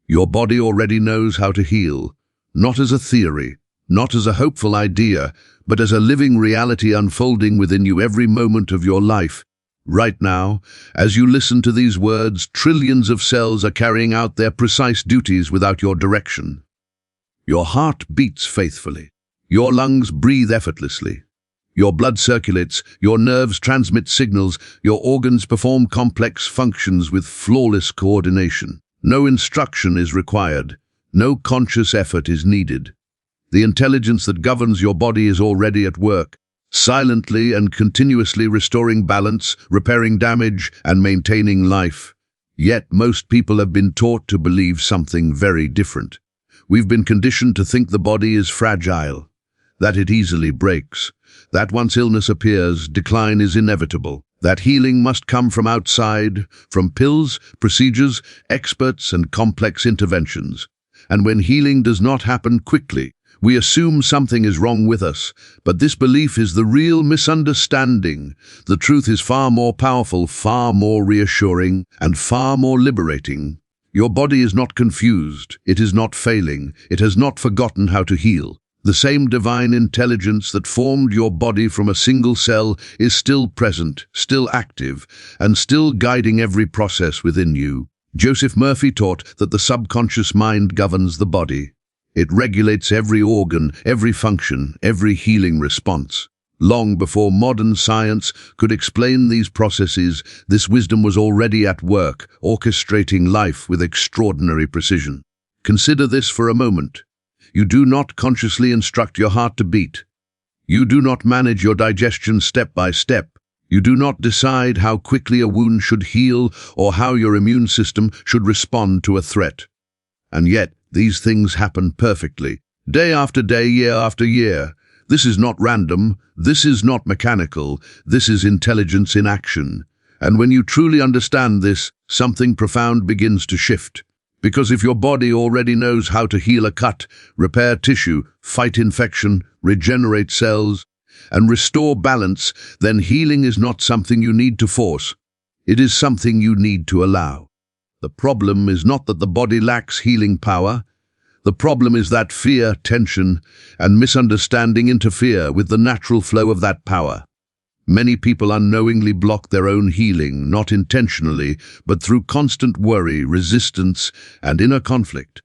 Your body already knows how to heal, not as a theory, not as a hopeful idea, but as a living reality unfolding within you every moment of your life. Right now, as you listen to these words, trillions of cells are carrying out their precise duties without your direction. Your heart beats faithfully. Your lungs breathe effortlessly. Your blood circulates, your nerves transmit signals, your organs perform complex functions with flawless coordination. No instruction is required. No conscious effort is needed. The intelligence that governs your body is already at work, silently and continuously restoring balance, repairing damage, and maintaining life. Yet most people have been taught to believe something very different. We've been conditioned to think the body is fragile, that it easily breaks, that once illness appears, decline is inevitable, that healing must come from outside, from pills, procedures, experts, and complex interventions. And when healing does not happen quickly, we assume something is wrong with us, but this belief is the real misunderstanding. The truth is far more powerful, far more reassuring, and far more liberating. Your body is not confused, it is not failing, it has not forgotten how to heal. The same divine intelligence that formed your body from a single cell is still present, still active, and still guiding every process within you. Joseph Murphy taught that the subconscious mind governs the body. It regulates every organ, every function, every healing response. Long before modern science could explain these processes, this wisdom was already at work, orchestrating life with extraordinary precision. Consider this for a moment. You do not consciously instruct your heart to beat. You do not manage your digestion step by step. You do not decide how quickly a wound should heal or how your immune system should respond to a threat. And yet, these things happen perfectly, day after day, year after year. This is not random, this is not mechanical, this is intelligence in action. And when you truly understand this, something profound begins to shift. Because if your body already knows how to heal a cut, repair tissue, fight infection, regenerate cells, and restore balance, then healing is not something you need to force. It is something you need to allow. The problem is not that the body lacks healing power. The problem is that fear, tension, and misunderstanding interfere with the natural flow of that power. Many people unknowingly block their own healing, not intentionally, but through constant worry, resistance, and inner conflict.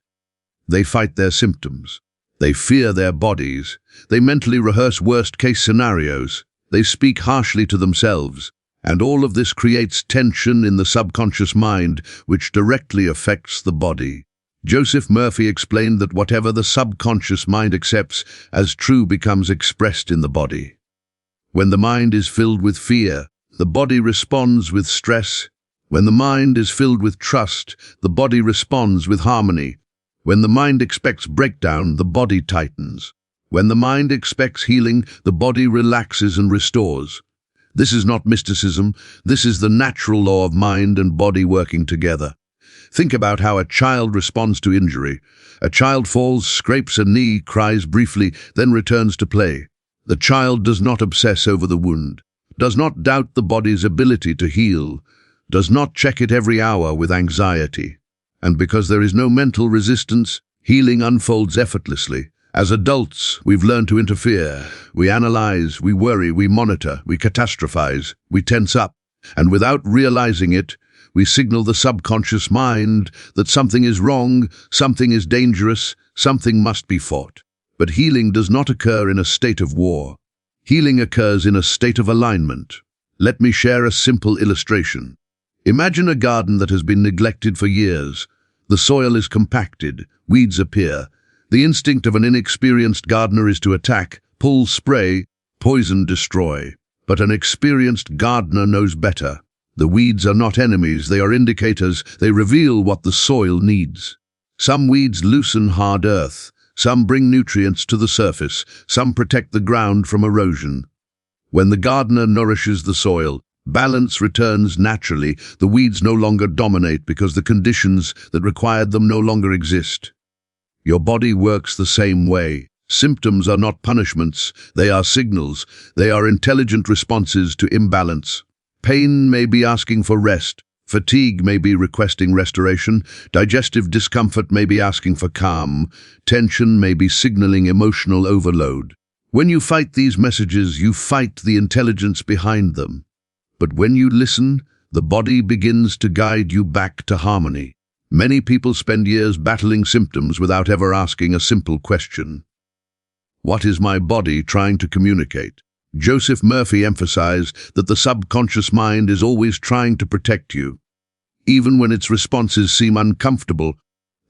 They fight their symptoms. They fear their bodies. They mentally rehearse worst-case scenarios. They speak harshly to themselves. And all of this creates tension in the subconscious mind, which directly affects the body. Joseph Murphy explained that whatever the subconscious mind accepts as true becomes expressed in the body. When the mind is filled with fear, the body responds with stress. When the mind is filled with trust, the body responds with harmony. When the mind expects breakdown, the body tightens. When the mind expects healing, the body relaxes and restores. This is not mysticism, this is the natural law of mind and body working together. Think about how a child responds to injury. A child falls, scrapes a knee, cries briefly, then returns to play. The child does not obsess over the wound, does not doubt the body's ability to heal, does not check it every hour with anxiety. And because there is no mental resistance, healing unfolds effortlessly. As adults, we've learned to interfere. We analyze, we worry, we monitor, we catastrophize, we tense up. And without realizing it, we signal the subconscious mind that something is wrong, something is dangerous, something must be fought. But healing does not occur in a state of war. Healing occurs in a state of alignment. Let me share a simple illustration. Imagine a garden that has been neglected for years. The soil is compacted, weeds appear. The instinct of an inexperienced gardener is to attack, pull, spray, poison, destroy. But an experienced gardener knows better. The weeds are not enemies, they are indicators, they reveal what the soil needs. Some weeds loosen hard earth, some bring nutrients to the surface, some protect the ground from erosion. When the gardener nourishes the soil, balance returns naturally, the weeds no longer dominate because the conditions that required them no longer exist. Your body works the same way. Symptoms are not punishments, they are signals, they are intelligent responses to imbalance. Pain may be asking for rest, Fatigue may be requesting restoration, digestive discomfort may be asking for calm, tension may be signaling emotional overload. When you fight these messages, you fight the intelligence behind them. But when you listen, the body begins to guide you back to harmony. Many people spend years battling symptoms without ever asking a simple question. What is my body trying to communicate? Joseph Murphy emphasized that the subconscious mind is always trying to protect you. Even when its responses seem uncomfortable,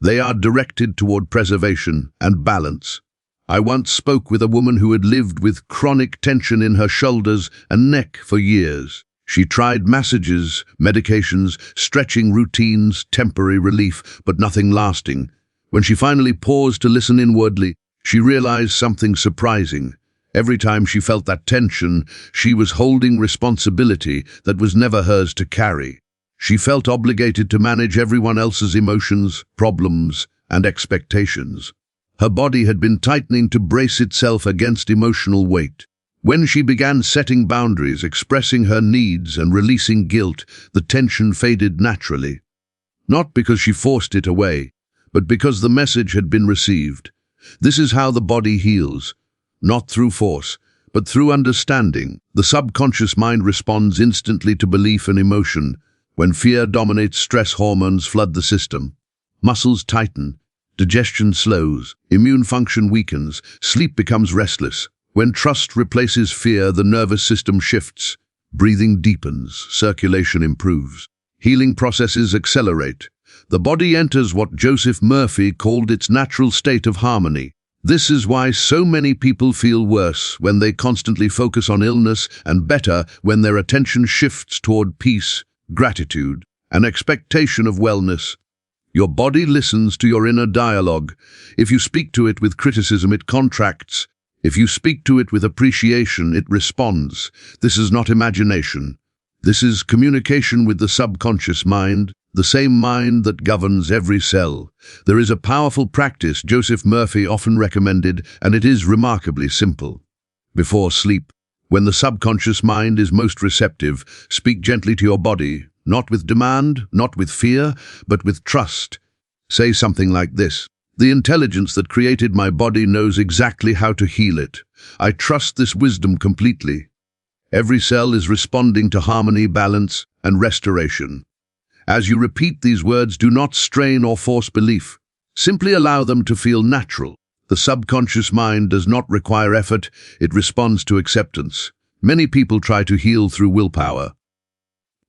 they are directed toward preservation and balance. I once spoke with a woman who had lived with chronic tension in her shoulders and neck for years. She tried massages, medications, stretching routines, temporary relief, but nothing lasting. When she finally paused to listen inwardly, she realized something surprising. Every time she felt that tension, she was holding responsibility that was never hers to carry. She felt obligated to manage everyone else's emotions, problems, and expectations. Her body had been tightening to brace itself against emotional weight. When she began setting boundaries, expressing her needs, and releasing guilt, the tension faded naturally. Not because she forced it away, but because the message had been received. This is how the body heals. Not through force, but through understanding. The subconscious mind responds instantly to belief and emotion. When fear dominates, stress hormones flood the system. Muscles tighten, digestion slows, immune function weakens, sleep becomes restless. When trust replaces fear, the nervous system shifts. Breathing deepens, circulation improves. Healing processes accelerate. The body enters what Joseph Murphy called its natural state of harmony. This is why so many people feel worse when they constantly focus on illness, and better when their attention shifts toward peace, gratitude, and expectation of wellness. Your body listens to your inner dialogue. If you speak to it with criticism, it contracts. If you speak to it with appreciation, it responds. This is not imagination. This is communication with the subconscious mind, the same mind that governs every cell. There is a powerful practice Joseph Murphy often recommended, and it is remarkably simple. Before sleep, when the subconscious mind is most receptive, speak gently to your body, not with demand, not with fear, but with trust. Say something like this: "The intelligence that created my body knows exactly how to heal it. I trust this wisdom completely." Every cell is responding to harmony, balance, and restoration. As you repeat these words, do not strain or force belief. Simply allow them to feel natural. The subconscious mind does not require effort, it responds to acceptance. Many people try to heal through willpower.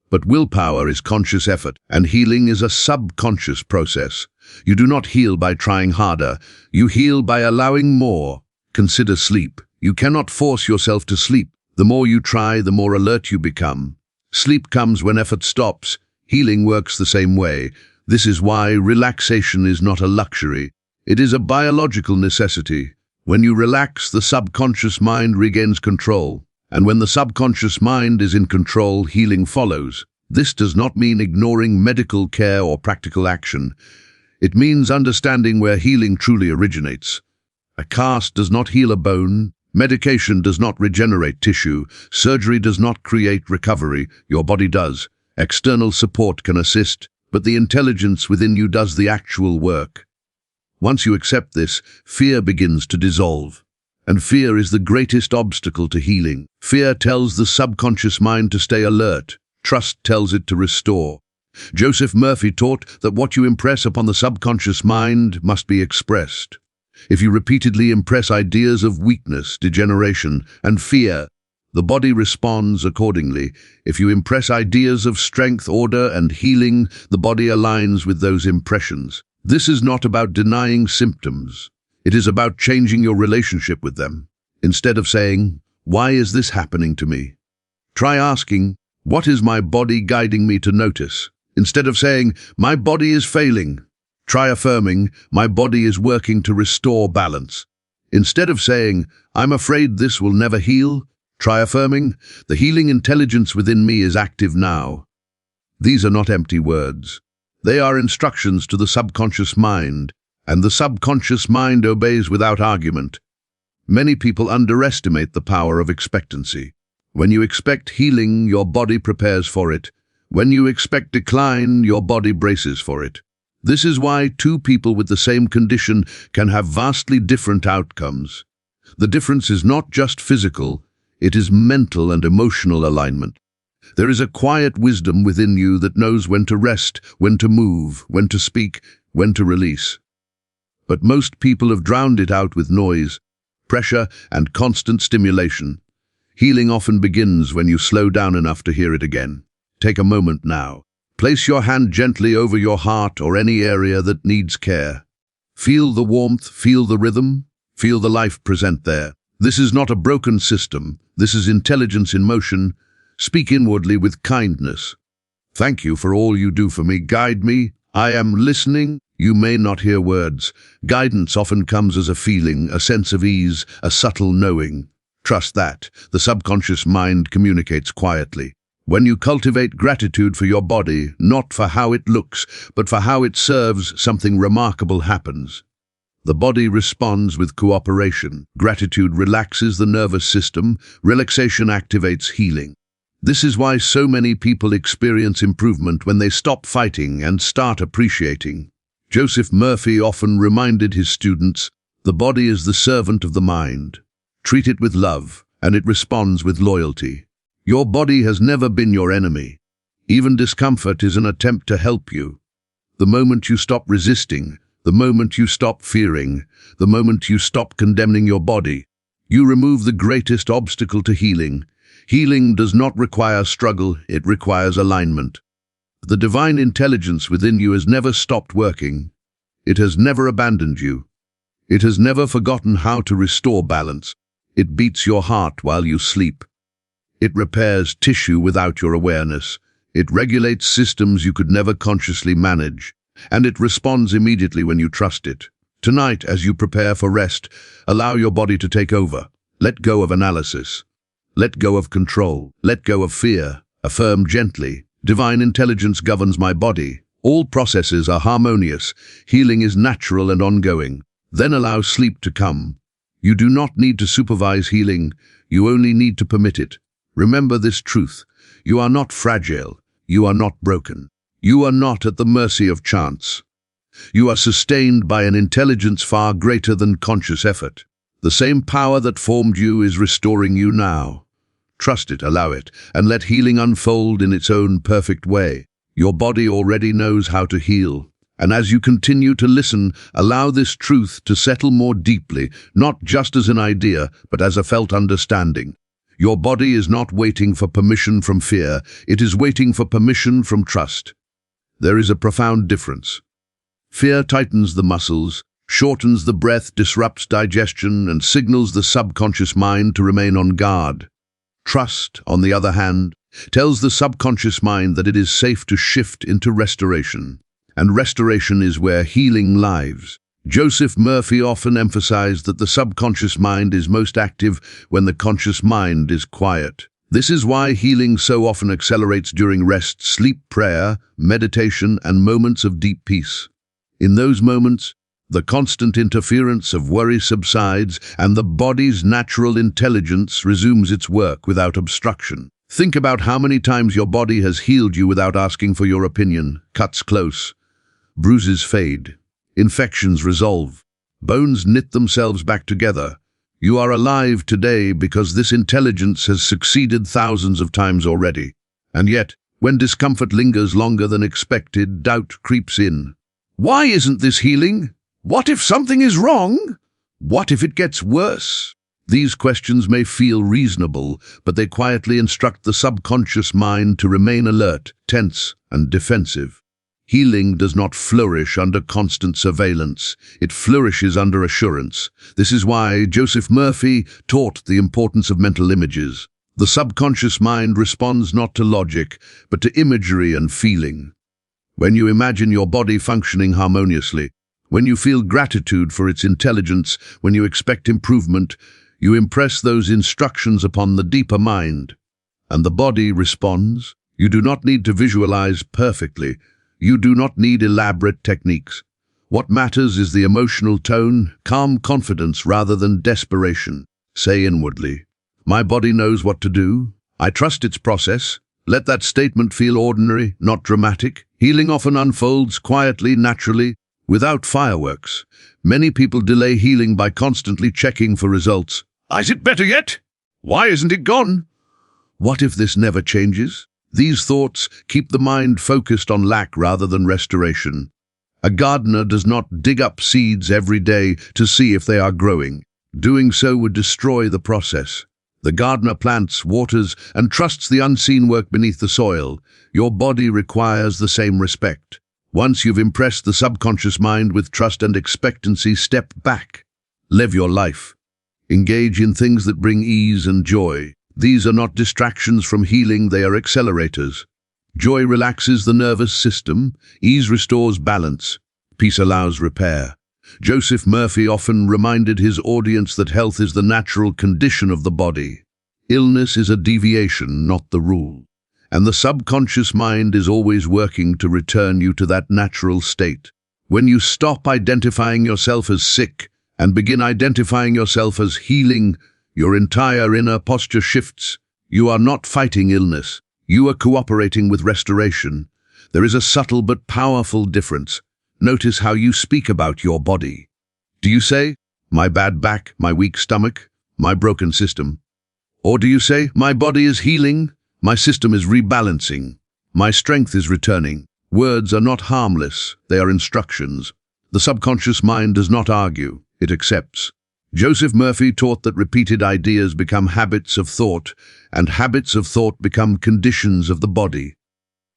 But willpower is conscious effort, and healing is a subconscious process. You do not heal by trying harder, you heal by allowing more. Consider sleep. You cannot force yourself to sleep. The more you try, the more alert you become. Sleep comes when effort stops. Healing works the same way. This is why relaxation is not a luxury. It is a biological necessity. When you relax, the subconscious mind regains control. And when the subconscious mind is in control, healing follows. This does not mean ignoring medical care or practical action. It means understanding where healing truly originates. A cast does not heal a bone. Medication does not regenerate tissue. Surgery does not create recovery. Your body does. External support can assist, but the intelligence within you does the actual work. Once you accept this, fear begins to dissolve. And fear is the greatest obstacle to healing. Fear tells the subconscious mind to stay alert. Trust tells it to restore. Joseph Murphy taught that what you impress upon the subconscious mind must be expressed. If you repeatedly impress ideas of weakness, degeneration, and fear, the body responds accordingly. If you impress ideas of strength, order, and healing, the body aligns with those impressions. This is not about denying symptoms. It is about changing your relationship with them. Instead of saying, "Why is this happening to me?" try asking, "What is my body guiding me to notice?" Instead of saying, "My body is failing," try affirming, "My body is working to restore balance." Instead of saying, "I'm afraid this will never heal," try affirming, "The healing intelligence within me is active now." These are not empty words. They are instructions to the subconscious mind, and the subconscious mind obeys without argument. Many people underestimate the power of expectancy. When you expect healing, your body prepares for it. When you expect decline, your body braces for it. This is why two people with the same condition can have vastly different outcomes. The difference is not just physical, it is mental and emotional alignment. There is a quiet wisdom within you that knows when to rest, when to move, when to speak, when to release. But most people have drowned it out with noise, pressure, and constant stimulation. Healing often begins when you slow down enough to hear it again. Take a moment now. Place your hand gently over your heart or any area that needs care. Feel the warmth, feel the rhythm, feel the life present there. This is not a broken system. This is intelligence in motion. Speak inwardly with kindness. Thank you for all you do for me. Guide me. I am listening. You may not hear words. Guidance often comes as a feeling, a sense of ease, a subtle knowing. Trust that. The subconscious mind communicates quietly. When you cultivate gratitude for your body, not for how it looks, but for how it serves, something remarkable happens. The body responds with cooperation. Gratitude relaxes the nervous system. Relaxation activates healing. This is why so many people experience improvement when they stop fighting and start appreciating. Joseph Murphy often reminded his students, the body is the servant of the mind. Treat it with love, and it responds with loyalty. Your body has never been your enemy. Even discomfort is an attempt to help you. The moment you stop resisting, the moment you stop fearing, the moment you stop condemning your body, you remove the greatest obstacle to healing. Healing does not require struggle, it requires alignment. The divine intelligence within you has never stopped working. It has never abandoned you. It has never forgotten how to restore balance. It beats your heart while you sleep. It repairs tissue without your awareness. It regulates systems you could never consciously manage. And it responds immediately when you trust it. Tonight, as you prepare for rest, allow your body to take over. Let go of analysis. Let go of control. Let go of fear. Affirm gently. Divine intelligence governs my body. All processes are harmonious. Healing is natural and ongoing. Then allow sleep to come. You do not need to supervise healing. You only need to permit it. Remember this truth. You are not fragile. You are not broken. You are not at the mercy of chance. You are sustained by an intelligence far greater than conscious effort. The same power that formed you is restoring you now. Trust it, allow it, and let healing unfold in its own perfect way. Your body already knows how to heal. And as you continue to listen, allow this truth to settle more deeply, not just as an idea, but as a felt understanding. Your body is not waiting for permission from fear, it is waiting for permission from trust. There is a profound difference. Fear tightens the muscles, shortens the breath, disrupts digestion, and signals the subconscious mind to remain on guard. Trust, on the other hand, tells the subconscious mind that it is safe to shift into restoration. And restoration is where healing lives. Joseph Murphy often emphasized that the subconscious mind is most active when the conscious mind is quiet. This is why healing so often accelerates during rest, sleep, prayer, meditation, and moments of deep peace. In those moments, the constant interference of worry subsides and the body's natural intelligence resumes its work without obstruction. Think about how many times your body has healed you without asking for your opinion. Cuts close, bruises fade, infections resolve, bones knit themselves back together. You are alive today because this intelligence has succeeded thousands of times already. And yet, when discomfort lingers longer than expected, doubt creeps in. Why isn't this healing? What if something is wrong? What if it gets worse? These questions may feel reasonable, but they quietly instruct the subconscious mind to remain alert, tense, and defensive. Healing does not flourish under constant surveillance. It flourishes under assurance. This is why Joseph Murphy taught the importance of mental images. The subconscious mind responds not to logic, but to imagery and feeling. When you imagine your body functioning harmoniously, when you feel gratitude for its intelligence, when you expect improvement, you impress those instructions upon the deeper mind. And the body responds. You do not need to visualize perfectly. You do not need elaborate techniques. What matters is the emotional tone, calm confidence rather than desperation. Say inwardly, my body knows what to do. I trust its process. Let that statement feel ordinary, not dramatic. Healing often unfolds quietly, naturally, without fireworks. Many people delay healing by constantly checking for results. Is it better yet? Why isn't it gone? What if this never changes? These thoughts keep the mind focused on lack rather than restoration. A gardener does not dig up seeds every day to see if they are growing. Doing so would destroy the process. The gardener plants, waters, and trusts the unseen work beneath the soil. Your body requires the same respect. Once you've impressed the subconscious mind with trust and expectancy, step back. Live your life. Engage in things that bring ease and joy. These are not distractions from healing, they are accelerators. Joy relaxes the nervous system, ease restores balance, peace allows repair. Joseph Murphy often reminded his audience that health is the natural condition of the body. Illness is a deviation, not the rule. And the subconscious mind is always working to return you to that natural state. When you stop identifying yourself as sick and begin identifying yourself as healing, your entire inner posture shifts. You are not fighting illness. You are cooperating with restoration. There is a subtle but powerful difference. Notice how you speak about your body. Do you say, "My bad back, my weak stomach, my broken system"? Or do you say, "My body is healing, my system is rebalancing, my strength is returning"? Words are not harmless, they are instructions. The subconscious mind does not argue, it accepts. Joseph Murphy taught that repeated ideas become habits of thought, and habits of thought become conditions of the body.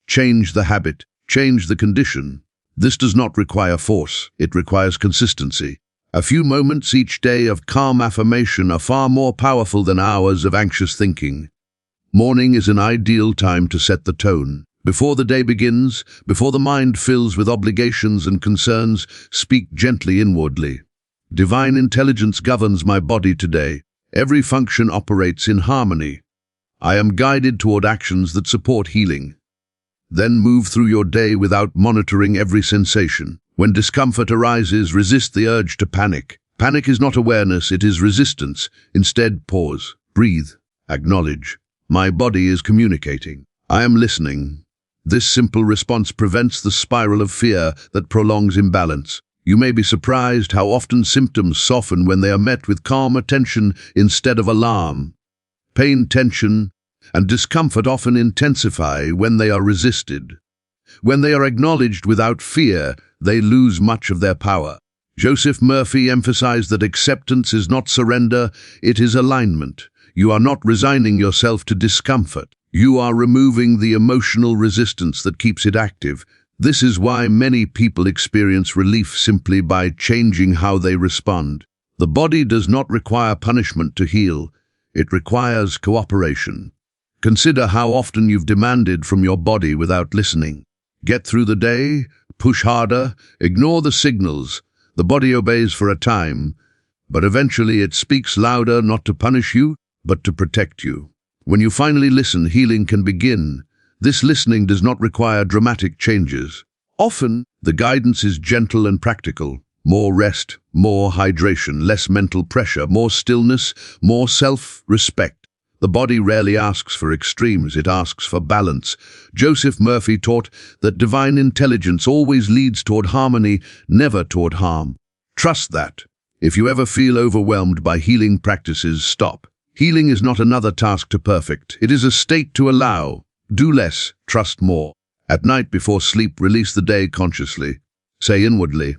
Change the habit, change the condition. This does not require force, it requires consistency. A few moments each day of calm affirmation are far more powerful than hours of anxious thinking. Morning is an ideal time to set the tone. Before the day begins, before the mind fills with obligations and concerns, speak gently inwardly. Divine intelligence governs my body today. Every function operates in harmony. I am guided toward actions that support healing. Then move through your day without monitoring every sensation. When discomfort arises, resist the urge to panic. Panic is not awareness, it is resistance. Instead, pause, breathe, acknowledge. My body is communicating. I am listening. This simple response prevents the spiral of fear that prolongs imbalance. You may be surprised how often symptoms soften when they are met with calm attention instead of alarm. Pain, tension, and discomfort often intensify when they are resisted. When they are acknowledged without fear, they lose much of their power. Joseph Murphy emphasized that acceptance is not surrender, it is alignment. You are not resigning yourself to discomfort. You are removing the emotional resistance that keeps it active. This is why many people experience relief simply by changing how they respond. The body does not require punishment to heal. It requires cooperation. Consider how often you've demanded from your body without listening. Get through the day, push harder, ignore the signals. The body obeys for a time, but eventually it speaks louder, not to punish you, but to protect you. When you finally listen, healing can begin. This listening does not require dramatic changes. Often, the guidance is gentle and practical. More rest, more hydration, less mental pressure, more stillness, more self-respect. The body rarely asks for extremes, it asks for balance. Joseph Murphy taught that divine intelligence always leads toward harmony, never toward harm. Trust that. If you ever feel overwhelmed by healing practices, stop. Healing is not another task to perfect. It is a state to allow. Do less, trust more. At night before sleep, release the day consciously. Say inwardly,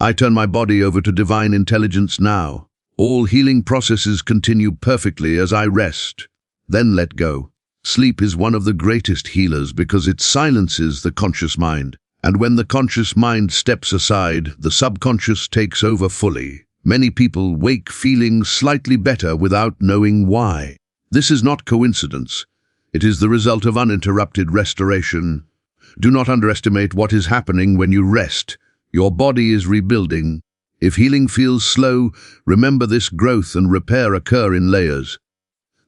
I turn my body over to divine intelligence now. All healing processes continue perfectly as I rest. Then let go. Sleep is one of the greatest healers because it silences the conscious mind. And when the conscious mind steps aside, the subconscious takes over fully. Many people wake feeling slightly better without knowing why. This is not coincidence. It is the result of uninterrupted restoration. Do not underestimate what is happening when you rest. Your body is rebuilding. If healing feels slow, remember this: growth and repair occur in layers.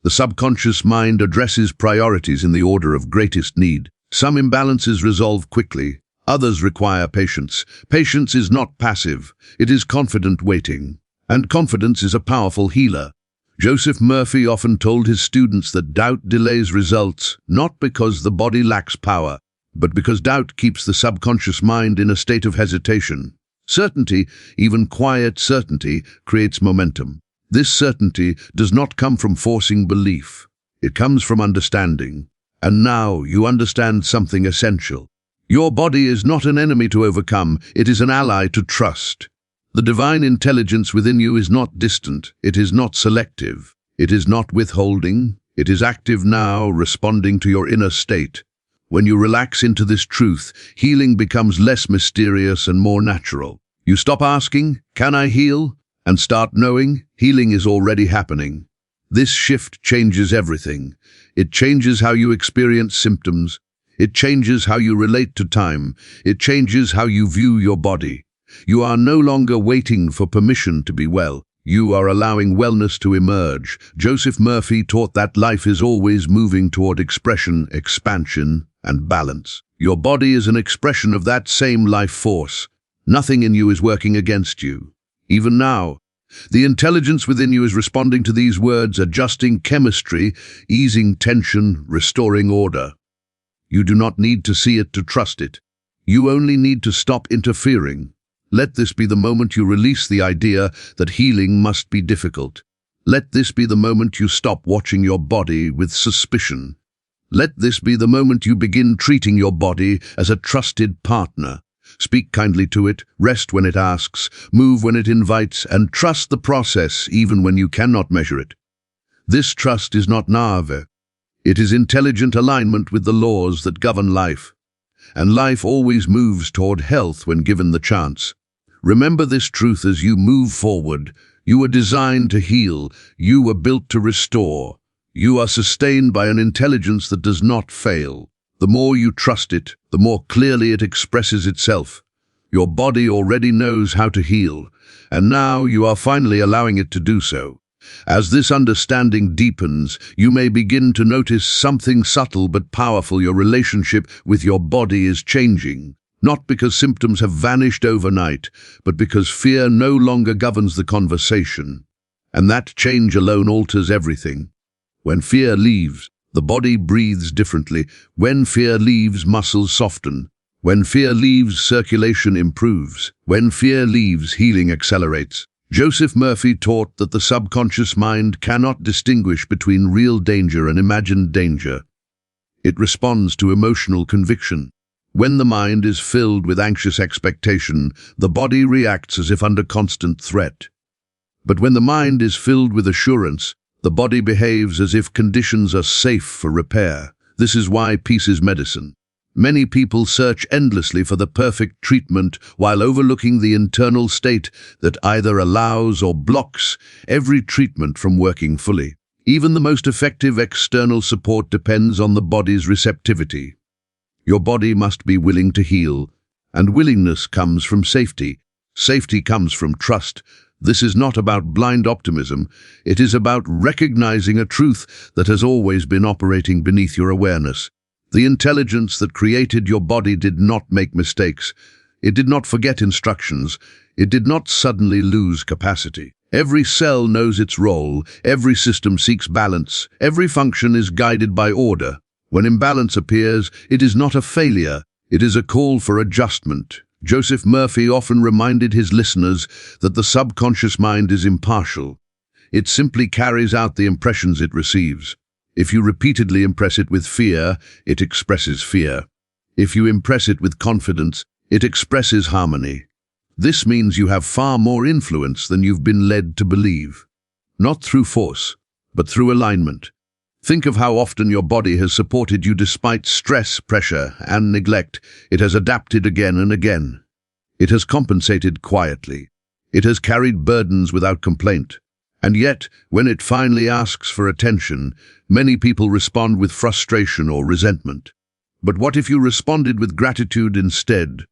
The subconscious mind addresses priorities in the order of greatest need. Some imbalances resolve quickly, others require patience. Patience is not passive, it is confident waiting. And confidence is a powerful healer. Joseph Murphy often told his students that doubt delays results, not because the body lacks power, but because doubt keeps the subconscious mind in a state of hesitation. Certainty, even quiet certainty, creates momentum. This certainty does not come from forcing belief. It comes from understanding. And now you understand something essential. Your body is not an enemy to overcome, it is an ally to trust. The divine intelligence within you is not distant, it is not selective, it is not withholding, it is active now, responding to your inner state. When you relax into this truth, healing becomes less mysterious and more natural. You stop asking, "Can I heal?" and start knowing, healing is already happening. This shift changes everything. It changes how you experience symptoms. It changes how you relate to time. It changes how you view your body. You are no longer waiting for permission to be well. You are allowing wellness to emerge. Joseph Murphy taught that life is always moving toward expression, expansion, and balance. Your body is an expression of that same life force. Nothing in you is working against you. Even now, the intelligence within you is responding to these words, adjusting chemistry, easing tension, restoring order. You do not need to see it to trust it. You only need to stop interfering. Let this be the moment you release the idea that healing must be difficult. Let this be the moment you stop watching your body with suspicion. Let this be the moment you begin treating your body as a trusted partner. Speak kindly to it, rest when it asks, move when it invites, and trust the process even when you cannot measure it. This trust is not naive. It is intelligent alignment with the laws that govern life. And life always moves toward health when given the chance. Remember this truth as you move forward. You were designed to heal. You were built to restore. You are sustained by an intelligence that does not fail. The more you trust it, the more clearly it expresses itself. Your body already knows how to heal, and now you are finally allowing it to do so. As this understanding deepens, you may begin to notice something subtle but powerful. Your relationship with your body is changing, not because symptoms have vanished overnight, but because fear no longer governs the conversation. And that change alone alters everything. When fear leaves, the body breathes differently. When fear leaves, muscles soften. When fear leaves, circulation improves. When fear leaves, healing accelerates. Joseph Murphy taught that the subconscious mind cannot distinguish between real danger and imagined danger. It responds to emotional conviction. When the mind is filled with anxious expectation, the body reacts as if under constant threat. But when the mind is filled with assurance, the body behaves as if conditions are safe for repair. This is why peace is medicine. Many people search endlessly for the perfect treatment while overlooking the internal state that either allows or blocks every treatment from working fully. Even the most effective external support depends on the body's receptivity. Your body must be willing to heal, and willingness comes from safety. Safety comes from trust. This is not about blind optimism. It is about recognizing a truth that has always been operating beneath your awareness. The intelligence that created your body did not make mistakes. It did not forget instructions. It did not suddenly lose capacity. Every cell knows its role. Every system seeks balance. Every function is guided by order. When imbalance appears, it is not a failure. It is a call for adjustment. Joseph Murphy often reminded his listeners that the subconscious mind is impartial. It simply carries out the impressions it receives. If you repeatedly impress it with fear, it expresses fear. If you impress it with confidence, it expresses harmony. This means you have far more influence than you've been led to believe. Not through force, but through alignment. Think of how often your body has supported you despite stress, pressure, and neglect. It has adapted again and again. It has compensated quietly. It has carried burdens without complaint. And yet, when it finally asks for attention, many people respond with frustration or resentment. But what if you responded with gratitude instead?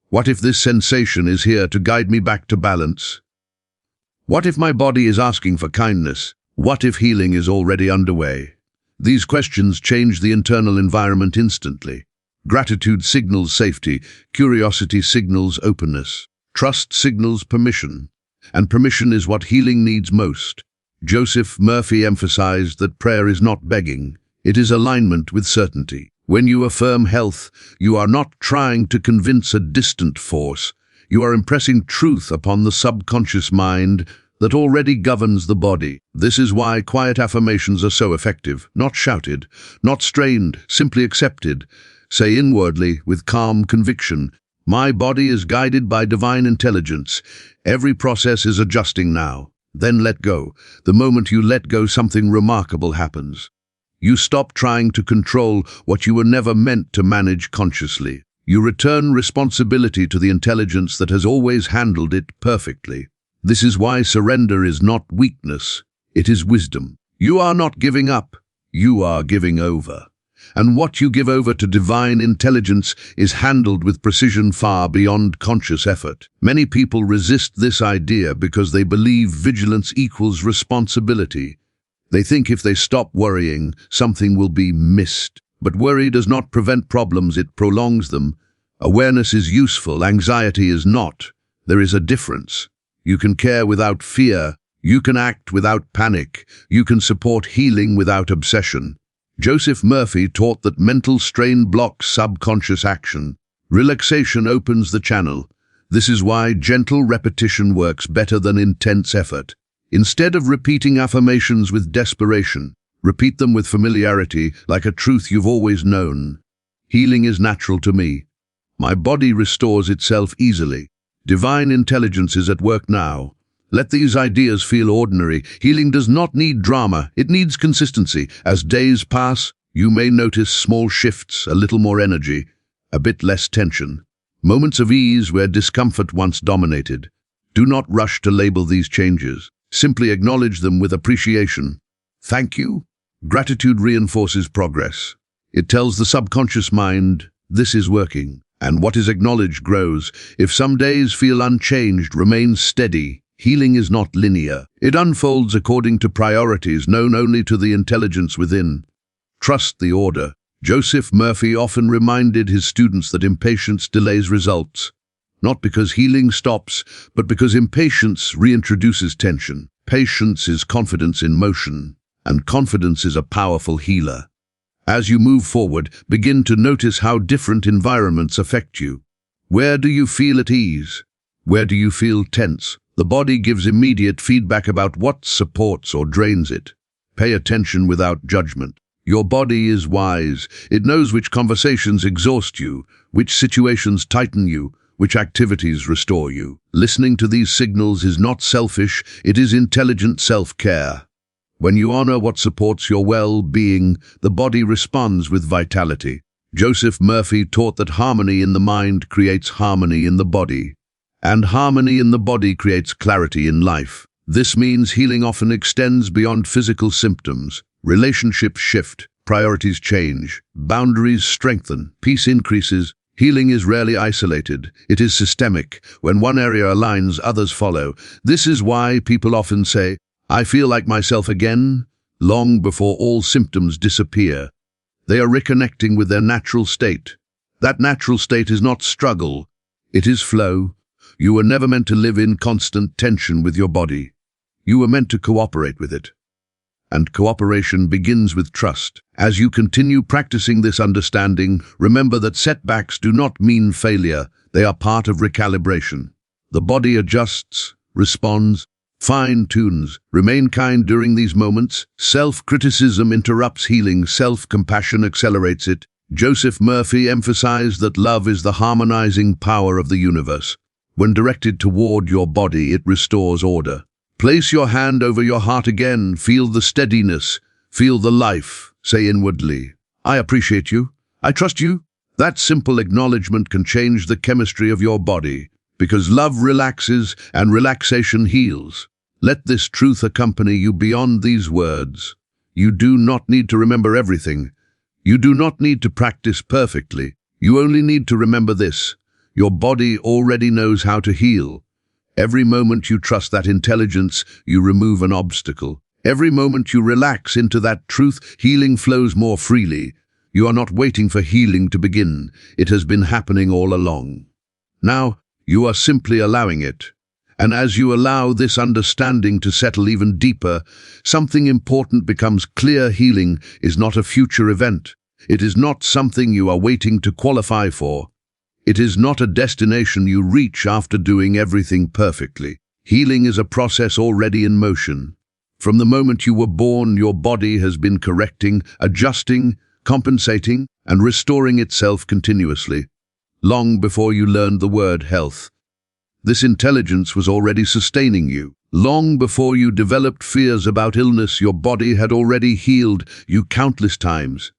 What if this sensation is here to guide me back to balance? What if my body is asking for kindness? What if healing is already underway? These questions change the internal environment instantly. Gratitude signals safety, curiosity signals openness, trust signals permission, and permission is what healing needs most. Joseph Murphy emphasized that prayer is not begging, it is alignment with certainty. When you affirm health, you are not trying to convince a distant force. You are impressing truth upon the subconscious mind that already governs the body. This is why quiet affirmations are so effective. Not shouted, not strained, simply accepted. Say inwardly, with calm conviction, "My body is guided by divine intelligence. Every process is adjusting now." Then let go. The moment you let go, something remarkable happens. You stop trying to control what you were never meant to manage consciously. You return responsibility to the intelligence that has always handled it perfectly. This is why surrender is not weakness, it is wisdom. You are not giving up, you are giving over. And what you give over to divine intelligence is handled with precision far beyond conscious effort. Many people resist this idea because they believe vigilance equals responsibility. They think if they stop worrying, something will be missed. But worry does not prevent problems, it prolongs them. Awareness is useful, anxiety is not. There is a difference. You can care without fear. You can act without panic. You can support healing without obsession. Joseph Murphy taught that mental strain blocks subconscious action. Relaxation opens the channel. This is why gentle repetition works better than intense effort. Instead of repeating affirmations with desperation, repeat them with familiarity, like a truth you've always known. Healing is natural to me. My body restores itself easily. Divine intelligence is at work now. Let these ideas feel ordinary. Healing does not need drama, it needs consistency. As days pass, you may notice small shifts, a little more energy, a bit less tension. Moments of ease where discomfort once dominated. Do not rush to label these changes. Simply acknowledge them with appreciation. Thank you. Gratitude reinforces progress. It tells the subconscious mind, this is working. And what is acknowledged grows. If some days feel unchanged, remain steady. Healing is not linear. It unfolds according to priorities known only to the intelligence within. Trust the order. Joseph Murphy often reminded his students that impatience delays results. Not because healing stops, but because impatience reintroduces tension. Patience is confidence in motion, and confidence is a powerful healer. As you move forward, begin to notice how different environments affect you. Where do you feel at ease? Where do you feel tense? The body gives immediate feedback about what supports or drains it. Pay attention without judgment. Your body is wise. It knows which conversations exhaust you, which situations tighten you, which activities restore you. Listening to these signals is not selfish, it is intelligent self-care. When you honor what supports your well-being, the body responds with vitality. Joseph Murphy taught that harmony in the mind creates harmony in the body, and harmony in the body creates clarity in life. This means healing often extends beyond physical symptoms. Relationships shift, priorities change, boundaries strengthen, peace increases. Healing is rarely isolated. It is systemic. When one area aligns, others follow. This is why people often say, "I feel like myself again," long before all symptoms disappear. They are reconnecting with their natural state. That natural state is not struggle, it is flow. You were never meant to live in constant tension with your body. You were meant to cooperate with it. And cooperation begins with trust. As you continue practicing this understanding, remember that setbacks do not mean failure. They are part of recalibration. The body adjusts, responds, fine-tunes. Remain kind during these moments. Self-criticism interrupts healing. Self-compassion accelerates it. Joseph Murphy emphasized that love is the harmonizing power of the universe. When directed toward your body, it restores order. Place your hand over your heart again. Feel the steadiness. Feel the life. Say inwardly, "I appreciate you. I trust you." That simple acknowledgement can change the chemistry of your body, because love relaxes and relaxation heals. Let this truth accompany you beyond these words. You do not need to remember everything. You do not need to practice perfectly. You only need to remember this. Your body already knows how to heal. Every moment you trust that intelligence, you remove an obstacle. Every moment you relax into that truth, healing flows more freely. You are not waiting for healing to begin. It has been happening all along. Now, you are simply allowing it. And as you allow this understanding to settle even deeper, something important becomes clear. Healing is not a future event. It is not something you are waiting to qualify for. It is not a destination you reach after doing everything perfectly. Healing is a process already in motion. From the moment you were born, your body has been correcting, adjusting, compensating, and restoring itself continuously, long before you learned the word health. This intelligence was already sustaining you. Long before you developed fears about illness, your body had already healed you countless times.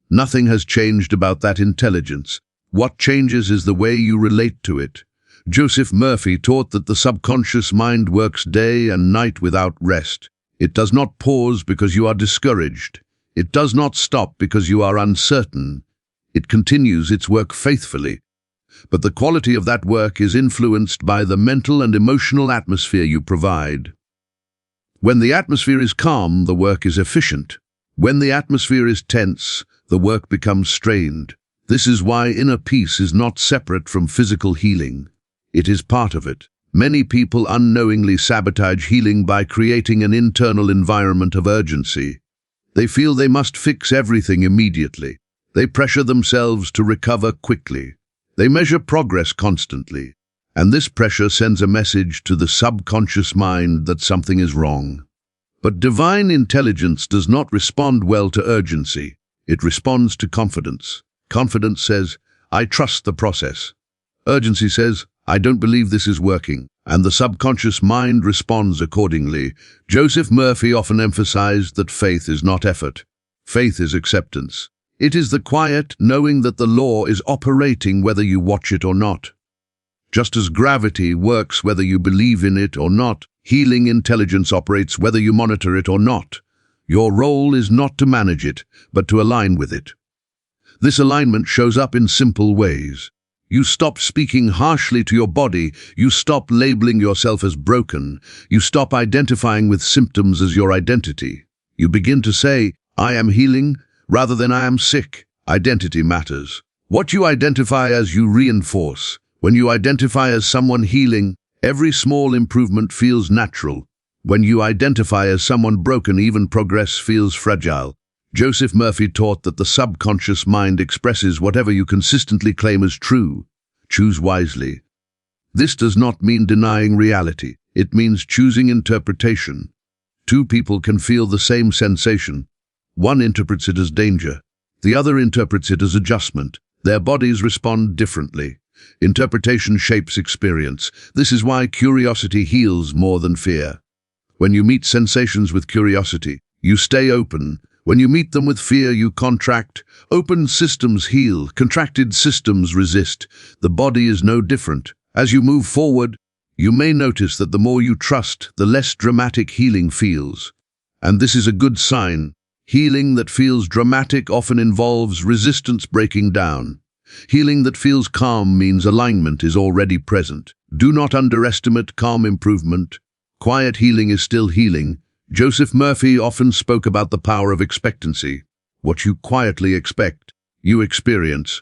Nothing has changed about that intelligence. What changes is the way you relate to it. Joseph Murphy taught that the subconscious mind works day and night without rest. It does not pause because you are discouraged. It does not stop because you are uncertain. It continues its work faithfully. But the quality of that work is influenced by the mental and emotional atmosphere you provide. When the atmosphere is calm, the work is efficient. When the atmosphere is tense, the work becomes strained. This is why inner peace is not separate from physical healing. It is part of it. Many people unknowingly sabotage healing by creating an internal environment of urgency. They feel they must fix everything immediately. They pressure themselves to recover quickly. They measure progress constantly. And this pressure sends a message to the subconscious mind that something is wrong. But divine intelligence does not respond well to urgency. It responds to confidence. Confidence says, I trust the process. Urgency says, I don't believe this is working. And the subconscious mind responds accordingly. Joseph Murphy often emphasized that faith is not effort. Faith is acceptance. It is the quiet knowing that the law is operating whether you watch it or not. Just as gravity works whether you believe in it or not, healing intelligence operates whether you monitor it or not. Your role is not to manage it, but to align with it. This alignment shows up in simple ways. You stop speaking harshly to your body. You stop labeling yourself as broken. You stop identifying with symptoms as your identity. You begin to say, I am healing, rather than I am sick. Identity matters. What you identify as you reinforce. When you identify as someone healing, every small improvement feels natural. When you identify as someone broken, even progress feels fragile. Joseph Murphy taught that the subconscious mind expresses whatever you consistently claim as true. Choose wisely. This does not mean denying reality. It means choosing interpretation. Two people can feel the same sensation. One interprets it as danger. The other interprets it as adjustment. Their bodies respond differently. Interpretation shapes experience. This is why curiosity heals more than fear. When you meet sensations with curiosity, you stay open. When you meet them with fear, you contract. Open systems heal, contracted systems resist. The body is no different. As you move forward, you may notice that the more you trust, the less dramatic healing feels. And this is a good sign. Healing that feels dramatic often involves resistance breaking down. Healing that feels calm means alignment is already present. Do not underestimate calm improvement. Quiet healing is still healing. Joseph Murphy often spoke about the power of expectancy. What you quietly expect, you experience.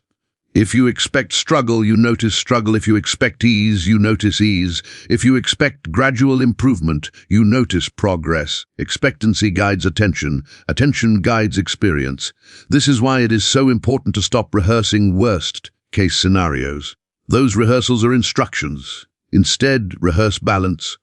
If you expect struggle, you notice struggle. If you expect ease, you notice ease. If you expect gradual improvement, you notice progress. Expectancy guides attention. Attention guides experience. This is why it is so important to stop rehearsing worst-case scenarios. Those rehearsals are instructions. Instead, rehearse balance.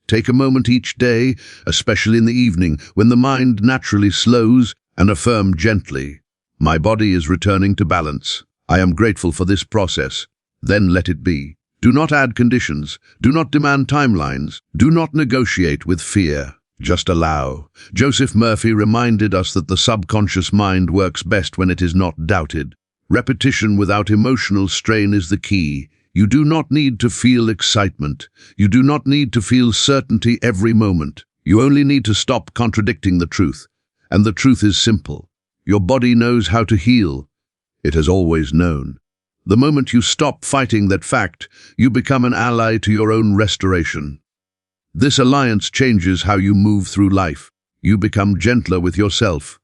Take a moment each day, especially in the evening, when the mind naturally slows, and affirm gently, my body is returning to balance. I am grateful for this process. Then let it be. Do not add conditions. Do not demand timelines. Do not negotiate with fear. Just allow. Joseph Murphy reminded us that the subconscious mind works best when it is not doubted. Repetition without emotional strain is the key. You do not need to feel excitement. You do not need to feel certainty every moment. You only need to stop contradicting the truth. And the truth is simple. Your body knows how to heal. It has always known. The moment you stop fighting that fact, you become an ally to your own restoration. This alliance changes how you move through life. You become gentler with yourself.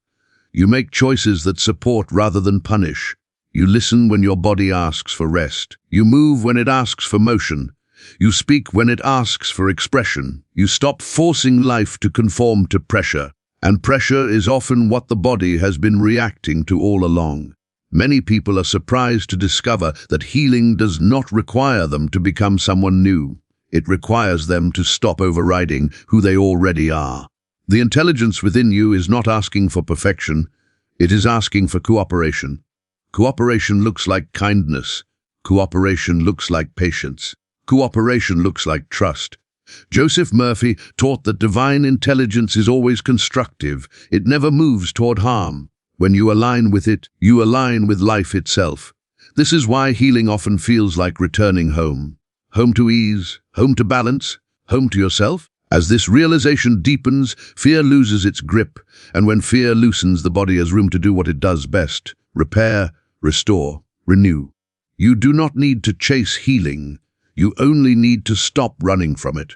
You make choices that support rather than punish. You listen when your body asks for rest. You move when it asks for motion. You speak when it asks for expression. You stop forcing life to conform to pressure. And pressure is often what the body has been reacting to all along. Many people are surprised to discover that healing does not require them to become someone new. It requires them to stop overriding who they already are. The intelligence within you is not asking for perfection. It is asking for cooperation. Cooperation looks like kindness. Cooperation looks like patience. Cooperation looks like trust. Joseph Murphy taught that divine intelligence is always constructive. It never moves toward harm. When you align with it, you align with life itself. This is why healing often feels like returning home. Home to ease, home to balance, home to yourself. As this realization deepens, fear loses its grip, and when fear loosens, the body has room to do what it does best: repair, restore, renew. You do not need to chase healing. You only need to stop running from it.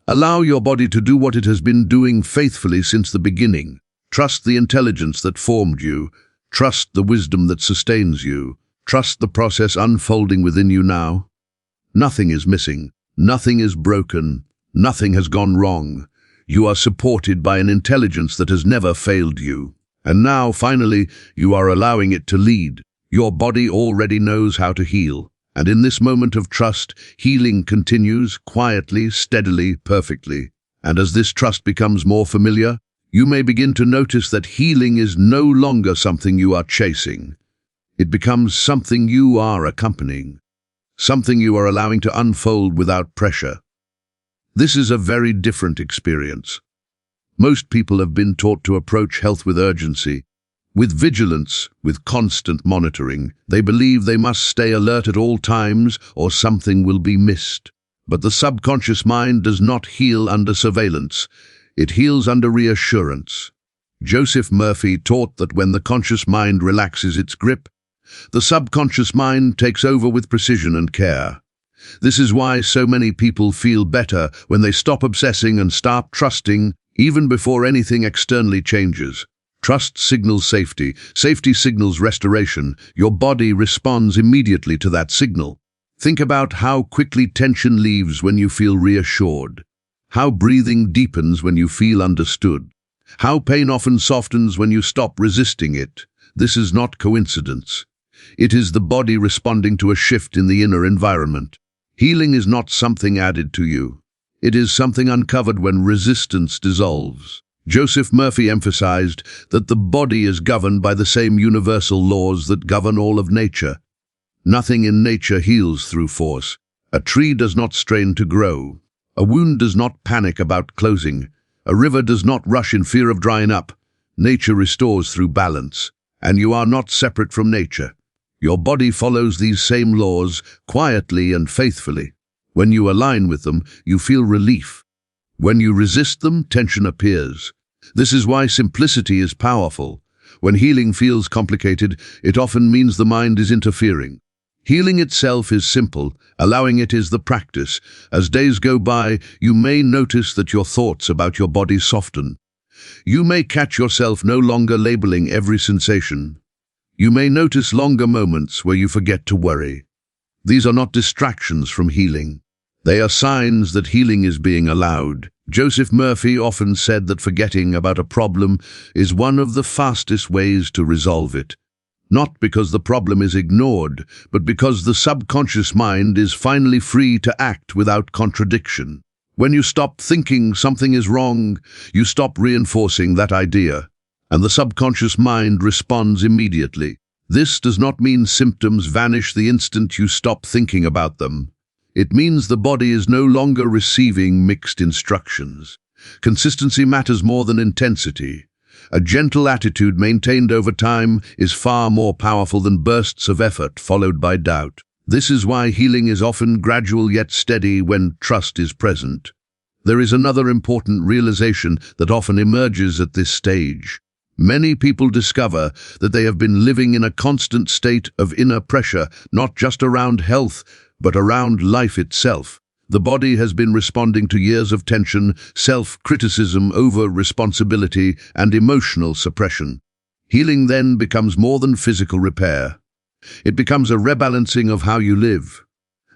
Allow your body to do what it has been doing faithfully since the beginning. Trust the intelligence that formed you. Trust the wisdom that sustains you. Trust the process unfolding within you now. Nothing is missing. Nothing is broken. Nothing has gone wrong. You are supported by an intelligence that has never failed you. And now, finally, you are allowing it to lead. Your body already knows how to heal. And in this moment of trust, healing continues quietly, steadily, perfectly. And as this trust becomes more familiar, you may begin to notice that healing is no longer something you are chasing. It becomes something you are accompanying, something you are allowing to unfold without pressure. This is a very different experience. Most people have been taught to approach health with urgency, with vigilance, with constant monitoring. They believe they must stay alert at all times or something will be missed. But the subconscious mind does not heal under surveillance. It heals under reassurance. Joseph Murphy taught that when the conscious mind relaxes its grip, the subconscious mind takes over with precision and care. This is why so many people feel better when they stop obsessing and start trusting, even before anything externally changes. Trust signals safety. Safety signals restoration. Your body responds immediately to that signal. Think about how quickly tension leaves when you feel reassured. How breathing deepens when you feel understood. How pain often softens when you stop resisting it. This is not coincidence. It is the body responding to a shift in the inner environment. Healing is not something added to you. It is something uncovered when resistance dissolves. Joseph Murphy emphasized that the body is governed by the same universal laws that govern all of nature. Nothing in nature heals through force. A tree does not strain to grow. A wound does not panic about closing. A river does not rush in fear of drying up. Nature restores through balance, and you are not separate from nature. Your body follows these same laws quietly and faithfully. When you align with them, you feel relief. When you resist them, tension appears. This is why simplicity is powerful. When healing feels complicated, it often means the mind is interfering. Healing itself is simple. Allowing it is the practice. As days go by, you may notice that your thoughts about your body soften. You may catch yourself no longer labeling every sensation. You may notice longer moments where you forget to worry. These are not distractions from healing. They are signs that healing is being allowed. Joseph Murphy often said that forgetting about a problem is one of the fastest ways to resolve it. Not because the problem is ignored, but because the subconscious mind is finally free to act without contradiction. When you stop thinking something is wrong, you stop reinforcing that idea, and the subconscious mind responds immediately. This does not mean symptoms vanish the instant you stop thinking about them. It means the body is no longer receiving mixed instructions. Consistency matters more than intensity. A gentle attitude maintained over time is far more powerful than bursts of effort followed by doubt. This is why healing is often gradual yet steady when trust is present. There is another important realization that often emerges at this stage. Many people discover that they have been living in a constant state of inner pressure, not just around health, but around life itself. The body has been responding to years of tension, self-criticism, over-responsibility, and emotional suppression. Healing then becomes more than physical repair. It becomes a rebalancing of how you live.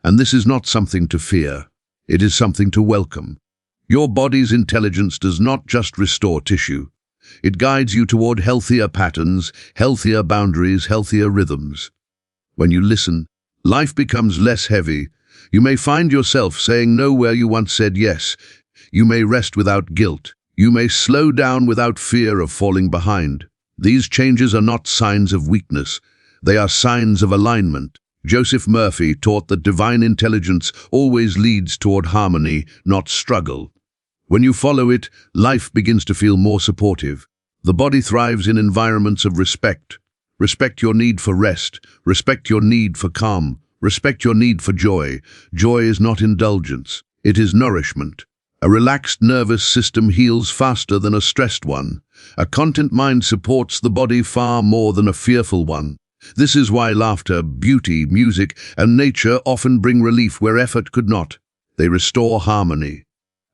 And this is not something to fear. It is something to welcome. Your body's intelligence does not just restore tissue. It guides you toward healthier patterns, healthier boundaries, healthier rhythms. When you listen, life becomes less heavy. You may find yourself saying no where you once said yes. You may rest without guilt. You may slow down without fear of falling behind. These changes are not signs of weakness. They are signs of alignment. Joseph Murphy taught that divine intelligence always leads toward harmony, not struggle. When you follow it, life begins to feel more supportive. The body thrives in environments of respect. Respect your need for rest. Respect your need for calm. Respect your need for joy. Joy is not indulgence. It is nourishment. A relaxed nervous system heals faster than a stressed one. A content mind supports the body far more than a fearful one. This is why laughter, beauty, music, and nature often bring relief where effort could not. They restore harmony.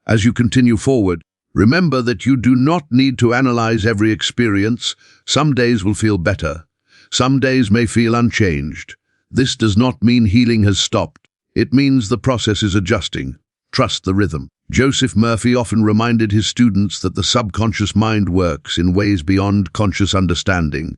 As you continue forward, remember that you do not need to analyze every experience. Some days will feel better. Some days may feel unchanged. This does not mean healing has stopped. It means the process is adjusting. Trust the rhythm. Joseph Murphy often reminded his students that the subconscious mind works in ways beyond conscious understanding.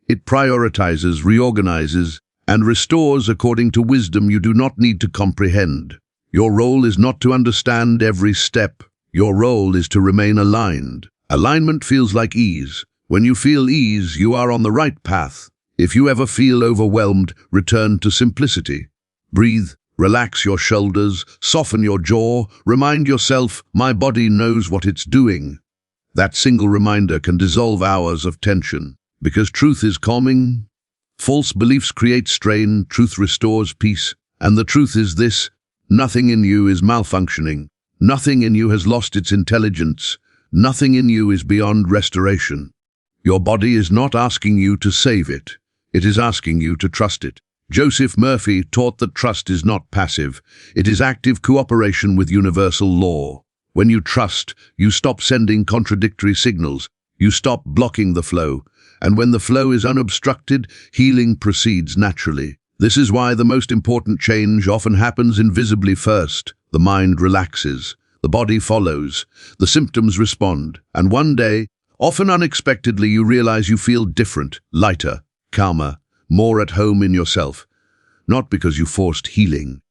It prioritizes, reorganizes, and restores according to wisdom you do not need to comprehend. Your role is not to understand every step. Your role is to remain aligned. Alignment feels like ease. When you feel ease, you are on the right path. If you ever feel overwhelmed, return to simplicity. Breathe, relax your shoulders, soften your jaw, remind yourself, my body knows what it's doing. That single reminder can dissolve hours of tension. Because truth is calming. False beliefs create strain, truth restores peace. And the truth is this: nothing in you is malfunctioning. Nothing in you has lost its intelligence. Nothing in you is beyond restoration. Your body is not asking you to save it. It is asking you to trust it. Joseph Murphy taught that trust is not passive. It is active cooperation with universal law. When you trust, you stop sending contradictory signals. You stop blocking the flow. And when the flow is unobstructed, healing proceeds naturally. This is why the most important change often happens invisibly first. The mind relaxes, the body follows, the symptoms respond, and one day, often unexpectedly, you realize you feel different, lighter, calmer, more at home in yourself. Not because you forced healing,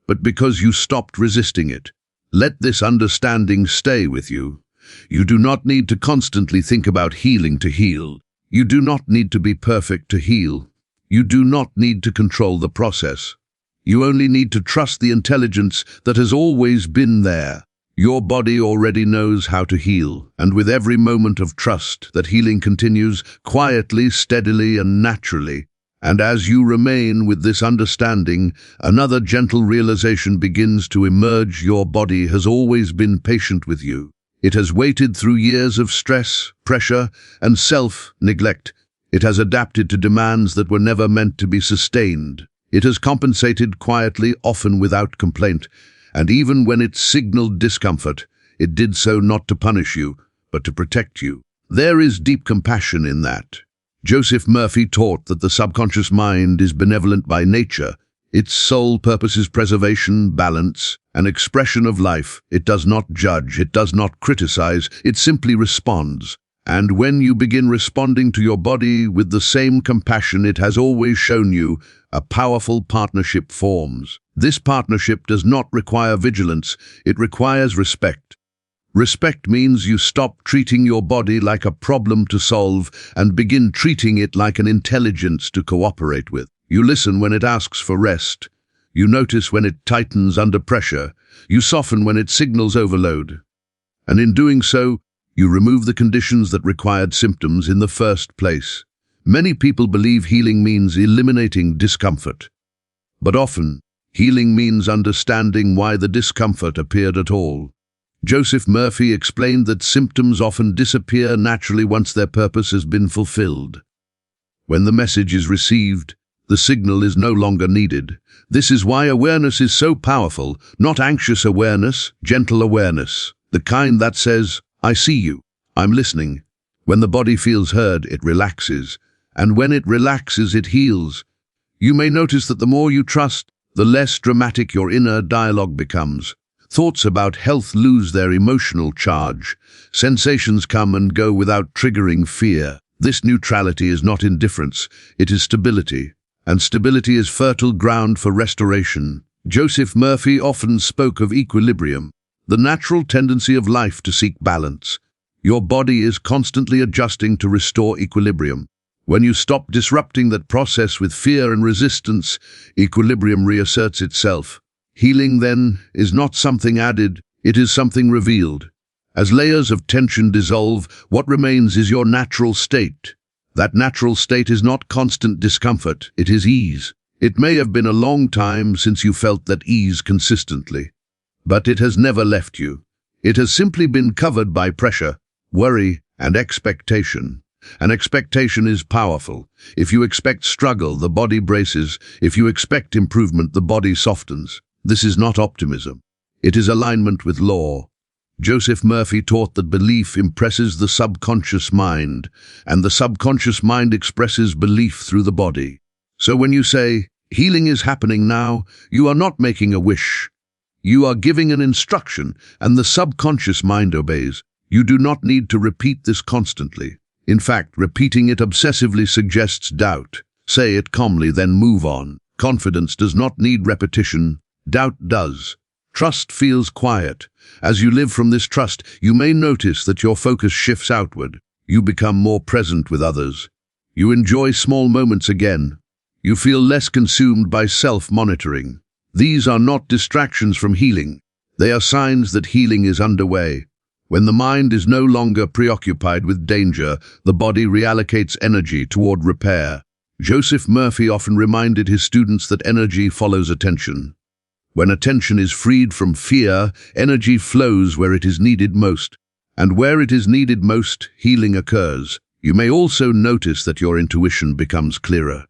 but because you stopped resisting it. Let this understanding stay with you. You do not need to constantly think about healing to heal. You do not need to be perfect to heal. You do not need to control the process. You only need to trust the intelligence that has always been there. Your body already knows how to heal, and with every moment of trust, that healing continues quietly, steadily, and naturally. And as you remain with this understanding, another gentle realization begins to emerge. Your body has always been patient with you. It has waited through years of stress, pressure, and self-neglect. It has adapted to demands that were never meant to be sustained. It has compensated quietly, often without complaint. And even when it signaled discomfort, it did so not to punish you, but to protect you. There is deep compassion in that. Joseph Murphy taught that the subconscious mind is benevolent by nature. Its sole purpose is preservation, balance, an expression of life. It does not judge, it does not criticize, it simply responds. And when you begin responding to your body with the same compassion it has always shown you, a powerful partnership forms. This partnership does not require vigilance, it requires respect. Respect means you stop treating your body like a problem to solve and begin treating it like an intelligence to cooperate with. You listen when it asks for rest. You notice when it tightens under pressure. You soften when it signals overload. And in doing so, you remove the conditions that required symptoms in the first place. Many people believe healing means eliminating discomfort. But often, healing means understanding why the discomfort appeared at all. Joseph Murphy explained that symptoms often disappear naturally once their purpose has been fulfilled. When the message is received, the signal is no longer needed. This is why awareness is so powerful, not anxious awareness, gentle awareness. The kind that says, I see you, I'm listening. When the body feels heard, it relaxes. And when it relaxes, it heals. You may notice that the more you trust, the less dramatic your inner dialogue becomes. Thoughts about health lose their emotional charge. Sensations come and go without triggering fear. This neutrality is not indifference, it is stability. And stability is fertile ground for restoration. Joseph Murphy often spoke of equilibrium, the natural tendency of life to seek balance. Your body is constantly adjusting to restore equilibrium. When you stop disrupting that process with fear and resistance, equilibrium reasserts itself. Healing, then, is not something added, it is something revealed. As layers of tension dissolve, what remains is your natural state. That natural state is not constant discomfort, it is ease. It may have been a long time since you felt that ease consistently, but it has never left you. It has simply been covered by pressure, worry, and expectation. An expectation is powerful. If you expect struggle, the body braces. If you expect improvement, the body softens. This is not optimism. It is alignment with law. Joseph Murphy taught that belief impresses the subconscious mind, and the subconscious mind expresses belief through the body. So when you say, healing is happening now, you are not making a wish. You are giving an instruction, and the subconscious mind obeys. You do not need to repeat this constantly. In fact, repeating it obsessively suggests doubt. Say it calmly, then move on. Confidence does not need repetition. Doubt does. Trust feels quiet. As you live from this trust, you may notice that your focus shifts outward. You become more present with others. You enjoy small moments again. You feel less consumed by self-monitoring. These are not distractions from healing. They are signs that healing is underway. When the mind is no longer preoccupied with danger, the body reallocates energy toward repair. Joseph Murphy often reminded his students that energy follows attention. When attention is freed from fear, energy flows where it is needed most. And where it is needed most, healing occurs. You may also notice that your intuition becomes clearer.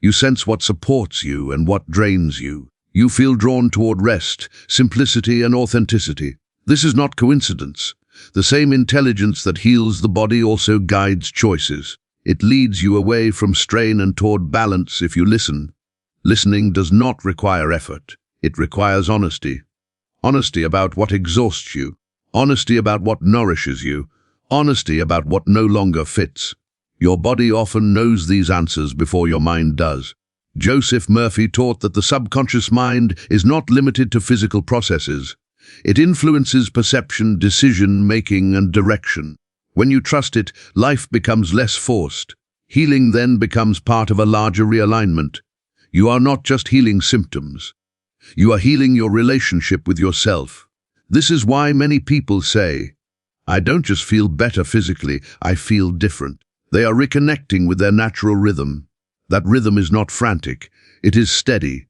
You sense what supports you and what drains you. You feel drawn toward rest, simplicity, and authenticity. This is not coincidence. The same intelligence that heals the body also guides choices. It leads you away from strain and toward balance if you listen. Listening does not require effort. It requires honesty. Honesty about what exhausts you. Honesty about what nourishes you. Honesty about what no longer fits. Your body often knows these answers before your mind does. Joseph Murphy taught that the subconscious mind is not limited to physical processes. It influences perception, decision-making, and direction. When you trust it, life becomes less forced. Healing then becomes part of a larger realignment. You are not just healing symptoms. You are healing your relationship with yourself. This is why many people say, I don't just feel better physically, I feel different. They are reconnecting with their natural rhythm. That rhythm is not frantic, it is steady.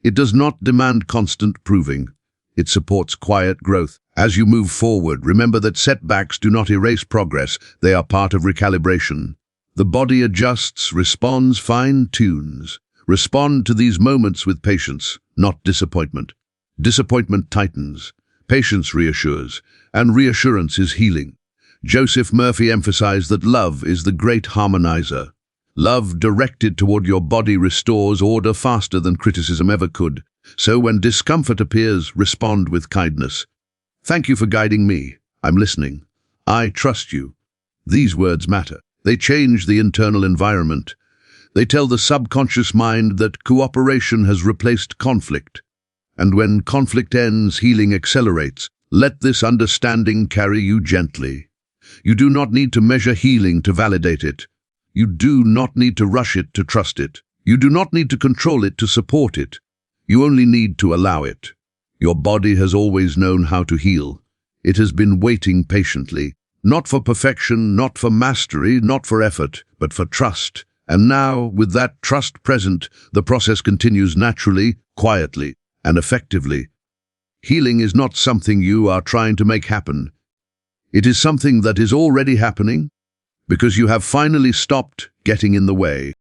It does not demand constant proving. It supports quiet growth. As you move forward, remember that setbacks do not erase progress, they are part of recalibration. The body adjusts, responds, fine-tunes. Respond to these moments with patience, not disappointment. Disappointment tightens, patience reassures, and reassurance is healing. Joseph Murphy emphasized that love is the great harmonizer. Love directed toward your body restores order faster than criticism ever could. So when discomfort appears, respond with kindness. Thank you for guiding me. I'm listening. I trust you. These words matter. They change the internal environment. They tell the subconscious mind that cooperation has replaced conflict. And when conflict ends, healing accelerates. Let this understanding carry you gently. You do not need to measure healing to validate it. You do not need to rush it to trust it. You do not need to control it to support it. You only need to allow it. Your body has always known how to heal. It has been waiting patiently, not for perfection, not for mastery, not for effort, but for trust. And now, with that trust present, the process continues naturally, quietly, and effectively. Healing is not something you are trying to make happen. It is something that is already happening, because you have finally stopped getting in the way.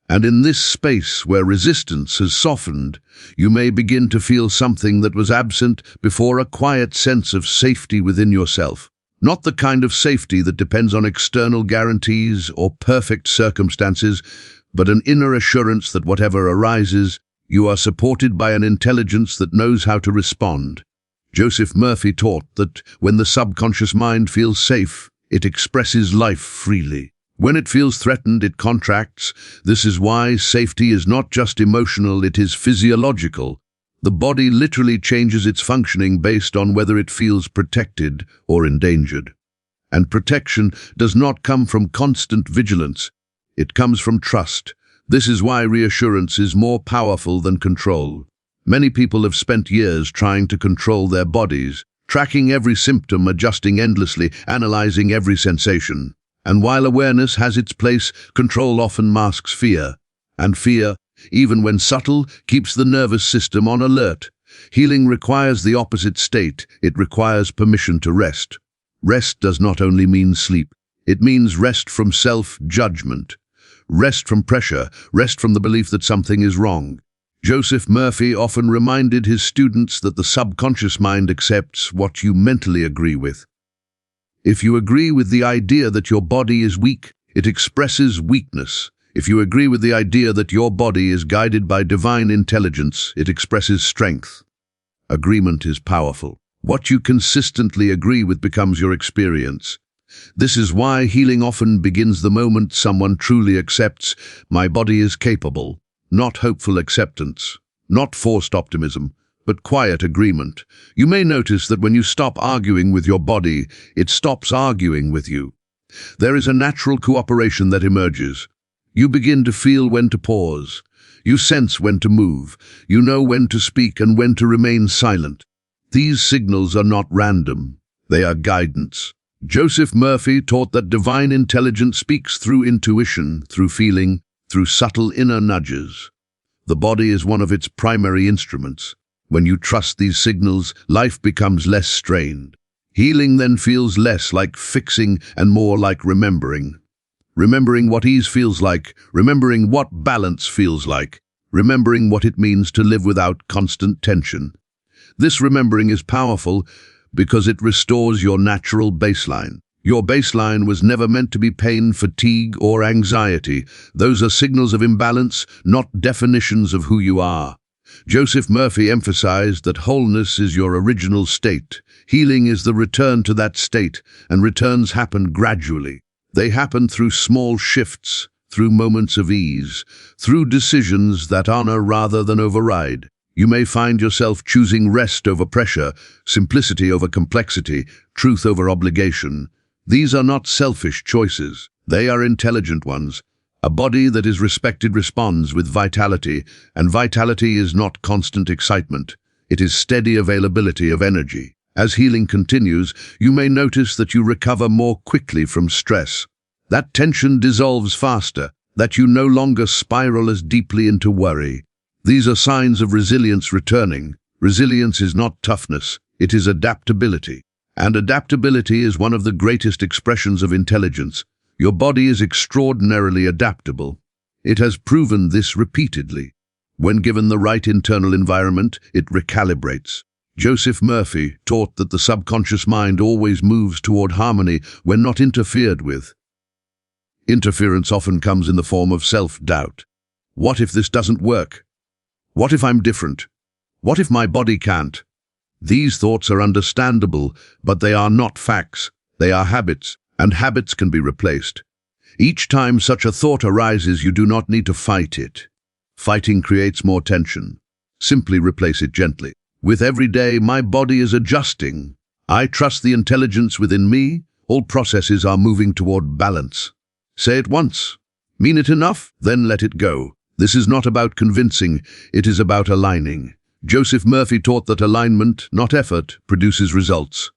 And in this space where resistance has softened, you may begin to feel something that was absent before, a quiet sense of safety within yourself. Not the kind of safety that depends on external guarantees or perfect circumstances, but an inner assurance that whatever arises, You are supported by an intelligence that knows how to respond. Joseph Murphy taught that when the subconscious mind feels safe, it expresses life freely. When it feels threatened, it contracts. This is why safety is not just emotional, it is physiological. The body literally changes its functioning based on whether it feels protected or endangered. And protection does not come from constant vigilance. It comes from trust. This is why reassurance is more powerful than control. Many people have spent years trying to control their bodies, tracking every symptom, adjusting endlessly, analyzing every sensation. And while awareness has its place, control often masks fear. And fear, even when subtle, keeps the nervous system on alert. Healing requires the opposite state. It requires permission to rest. Rest does not only mean sleep. It means rest from self-judgment. Rest from pressure. Rest from the belief that something is wrong. Joseph Murphy often reminded his students that the subconscious mind accepts what you mentally agree with. If you agree with the idea that your body is weak, it expresses weakness. If you agree with the idea that your body is guided by divine intelligence, it expresses strength. Agreement is powerful. What you consistently agree with becomes your experience. This is why healing often begins the moment someone truly accepts, "My body is capable." Not hopeful acceptance, not forced optimism, but quiet agreement. You may notice that when you stop arguing with your body, it stops arguing with you. There is a natural cooperation that emerges. You begin to feel when to pause. You sense when to move. You know when to speak and when to remain silent. These signals are not random. They are guidance. Joseph Murphy taught that divine intelligence speaks through intuition, through feeling, through subtle inner nudges. The body is one of its primary instruments. When you trust these signals, life becomes less strained. Healing then feels less like fixing and more like remembering. Remembering what ease feels like, remembering what balance feels like, remembering what it means to live without constant tension. This remembering is powerful because it restores your natural baseline. Your baseline was never meant to be pain, fatigue, or anxiety. Those are signals of imbalance, not definitions of who you are. Joseph Murphy emphasized that wholeness is your original state. Healing is the return to that state, and returns happen gradually. They happen through small shifts, through moments of ease, through decisions that honor rather than override. You may find yourself choosing rest over pressure, simplicity over complexity, truth over obligation. These are not selfish choices. They are intelligent ones. A body that is respected responds with vitality, and vitality is not constant excitement. It is steady availability of energy. As healing continues, you may notice that you recover more quickly from stress. That tension dissolves faster, that you no longer spiral as deeply into worry. These are signs of resilience returning. Resilience is not toughness, it is adaptability. And adaptability is one of the greatest expressions of intelligence. Your body is extraordinarily adaptable. It has proven this repeatedly. When given the right internal environment, it recalibrates. Joseph Murphy taught that the subconscious mind always moves toward harmony when not interfered with. Interference often comes in the form of self-doubt. What if this doesn't work? What if I'm different? What if my body can't? These thoughts are understandable, but they are not facts. They are habits, and habits can be replaced. Each time such a thought arises, you do not need to fight it. Fighting creates more tension. Simply replace it gently. With every day, my body is adjusting. I trust the intelligence within me. All processes are moving toward balance. Say it once. Mean it enough, then let it go. This is not about convincing, it is about aligning. Joseph Murphy taught that alignment, not effort, produces results.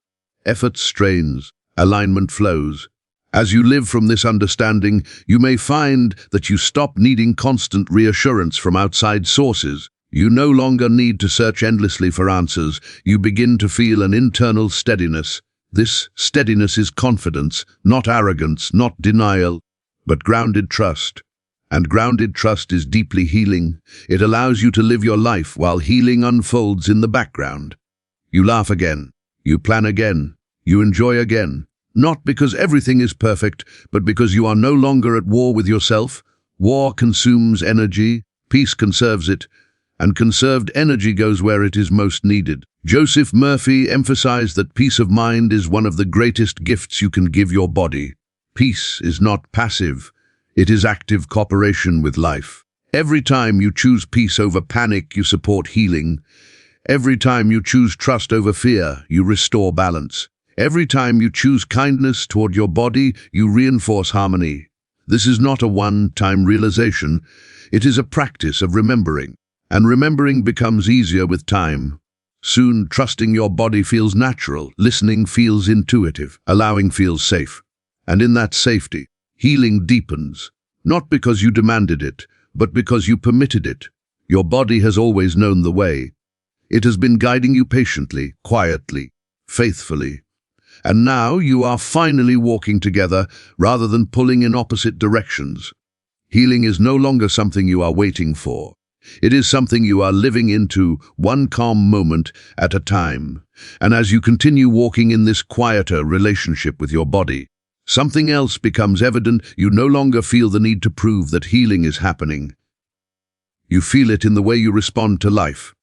Effort strains, alignment flows. As you live from this understanding, you may find that you stop needing constant reassurance from outside sources. You no longer need to search endlessly for answers. You begin to feel an internal steadiness. This steadiness is confidence, not arrogance, not denial, but grounded trust. And grounded trust is deeply healing. It allows you to live your life while healing unfolds in the background. You laugh again. You plan again. You enjoy again. Not because everything is perfect, but because you are no longer at war with yourself. War consumes energy. Peace conserves it. and conserved energy goes where it is most needed. Joseph Murphy emphasized that peace of mind is one of the greatest gifts you can give your body. Peace is not passive, it is active cooperation with life. Every time you choose peace over panic, you support healing. Every time you choose trust over fear, you restore balance. Every time you choose kindness toward your body, you reinforce harmony. This is not a one-time realization, it is a practice of remembering. And remembering becomes easier with time. Soon, trusting your body feels natural, listening feels intuitive, allowing feels safe. And in that safety, healing deepens, not because you demanded it, but because you permitted it. Your body has always known the way. It has been guiding you patiently, quietly, faithfully. And now you are finally walking together rather than pulling in opposite directions. Healing is no longer something you are waiting for. It is something you are living into, one calm moment at a time. And as you continue walking in this quieter relationship with your body, something else becomes evident. You no longer feel the need to prove that healing is happening. You feel it in the way you respond to life.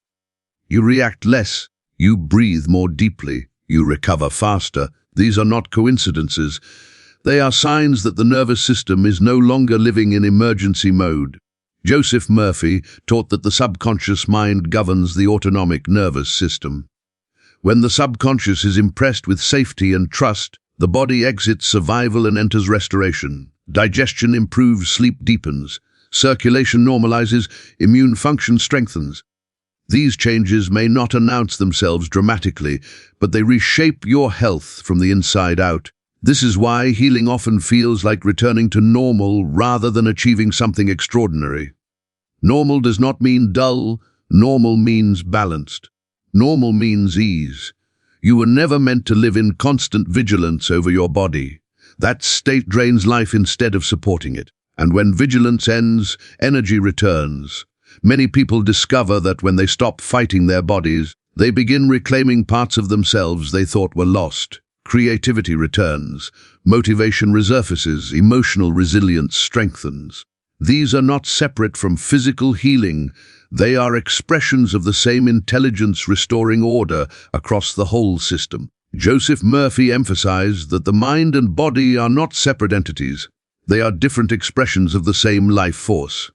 You react less, you breathe more deeply, you recover faster. These are not coincidences. They are signs that the nervous system is no longer living in emergency mode. Joseph Murphy taught that the subconscious mind governs the autonomic nervous system. When the subconscious is impressed with safety and trust, the body exits survival and enters restoration. Digestion improves, sleep deepens, circulation normalizes, immune function strengthens. These changes may not announce themselves dramatically, but they reshape your health from the inside out. This is why healing often feels like returning to normal rather than achieving something extraordinary. Normal does not mean dull, normal means balanced. Normal means ease. You were never meant to live in constant vigilance over your body. That state drains life instead of supporting it. And when vigilance ends, energy returns. Many people discover that when they stop fighting their bodies, they begin reclaiming parts of themselves they thought were lost. Creativity returns, motivation resurfaces, emotional resilience strengthens. These are not separate from physical healing. They are expressions of the same intelligence restoring order across the whole system. Joseph Murphy emphasized that the mind and body are not separate entities. They are different expressions of the same life force.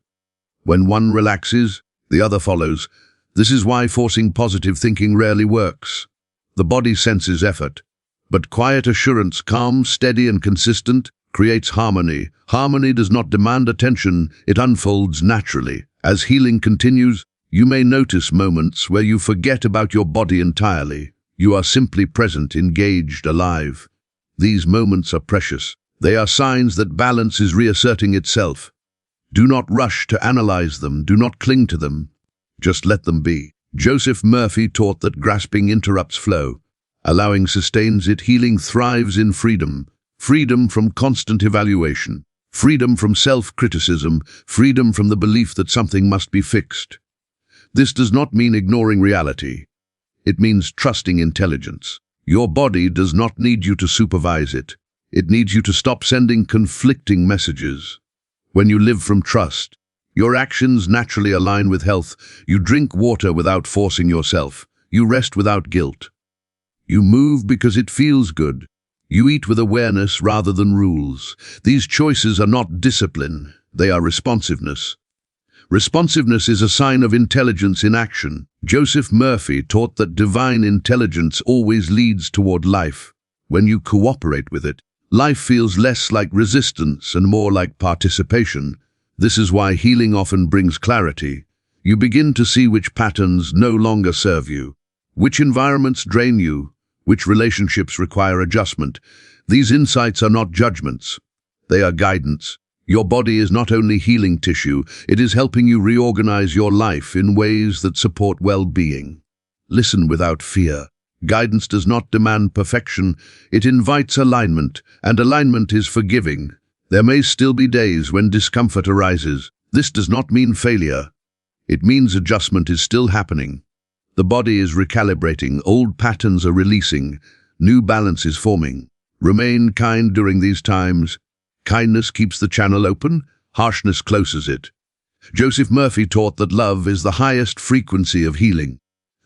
When one relaxes, the other follows. This is why forcing positive thinking rarely works. The body senses effort, but quiet assurance, calm, steady, and consistent, creates harmony. Harmony does not demand attention, it unfolds naturally. As healing continues, you may notice moments where you forget about your body entirely. You are simply present, engaged, alive. These moments are precious. They are signs that balance is reasserting itself. Do not rush to analyze them, do not cling to them. Just let them be. Joseph Murphy taught that grasping interrupts flow. Allowing sustains it. Healing thrives in freedom. Freedom from constant evaluation. Freedom from self-criticism. Freedom from the belief that something must be fixed. This does not mean ignoring reality. It means trusting intelligence. Your body does not need you to supervise it. It needs you to stop sending conflicting messages. When you live from trust, your actions naturally align with health. You drink water without forcing yourself. You rest without guilt. You move because it feels good. You eat with awareness rather than rules. These choices are not discipline, they are responsiveness. Responsiveness is a sign of intelligence in action. Joseph Murphy taught that divine intelligence always leads toward life. When you cooperate with it, life feels less like resistance and more like participation. This is why healing often brings clarity. You begin to see which patterns no longer serve you, which environments drain you, which relationships require adjustment. These insights are not judgments, they are guidance. Your body is not only healing tissue, it is helping you reorganize your life in ways that support well-being. Listen without fear. Guidance does not demand perfection, it invites alignment, and alignment is forgiving. There may still be days when discomfort arises. This does not mean failure. It means adjustment is still happening. The body is recalibrating, old patterns are releasing, new balance is forming. Remain kind during these times. Kindness keeps the channel open, harshness closes it. Joseph Murphy taught that love is the highest frequency of healing.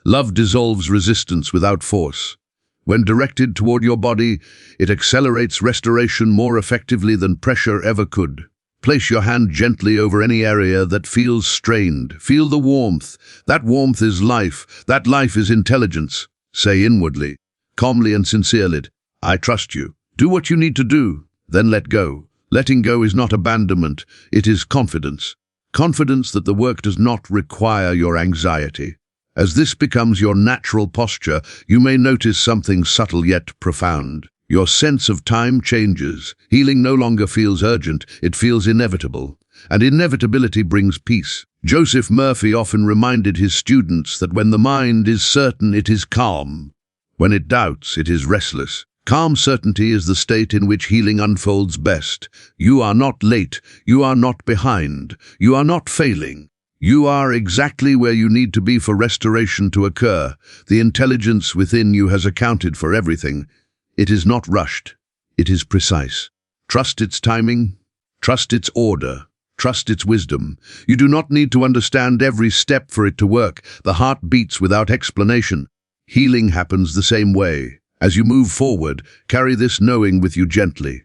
Love dissolves resistance without force. When directed toward your body, it accelerates restoration more effectively than pressure ever could. Place your hand gently over any area that feels strained. Feel the warmth. That warmth is life. That life is intelligence. Say inwardly, calmly and sincerely, I trust you. Do what you need to do, then let go. Letting go is not abandonment, it is confidence. Confidence that the work does not require your anxiety. As this becomes your natural posture, you may notice something subtle yet profound. Your sense of time changes. Healing no longer feels urgent, it feels inevitable. And inevitability brings peace. Joseph Murphy often reminded his students that when the mind is certain, it is calm. When it doubts, it is restless. Calm certainty is the state in which healing unfolds best. You are not late, you are not behind, you are not failing. You are exactly where you need to be for restoration to occur. The intelligence within you has accounted for everything. It is not rushed, it is precise. Trust its timing, trust its order, trust its wisdom. You do not need to understand every step for it to work. The heart beats without explanation. Healing happens the same way. As you move forward, carry this knowing with you gently.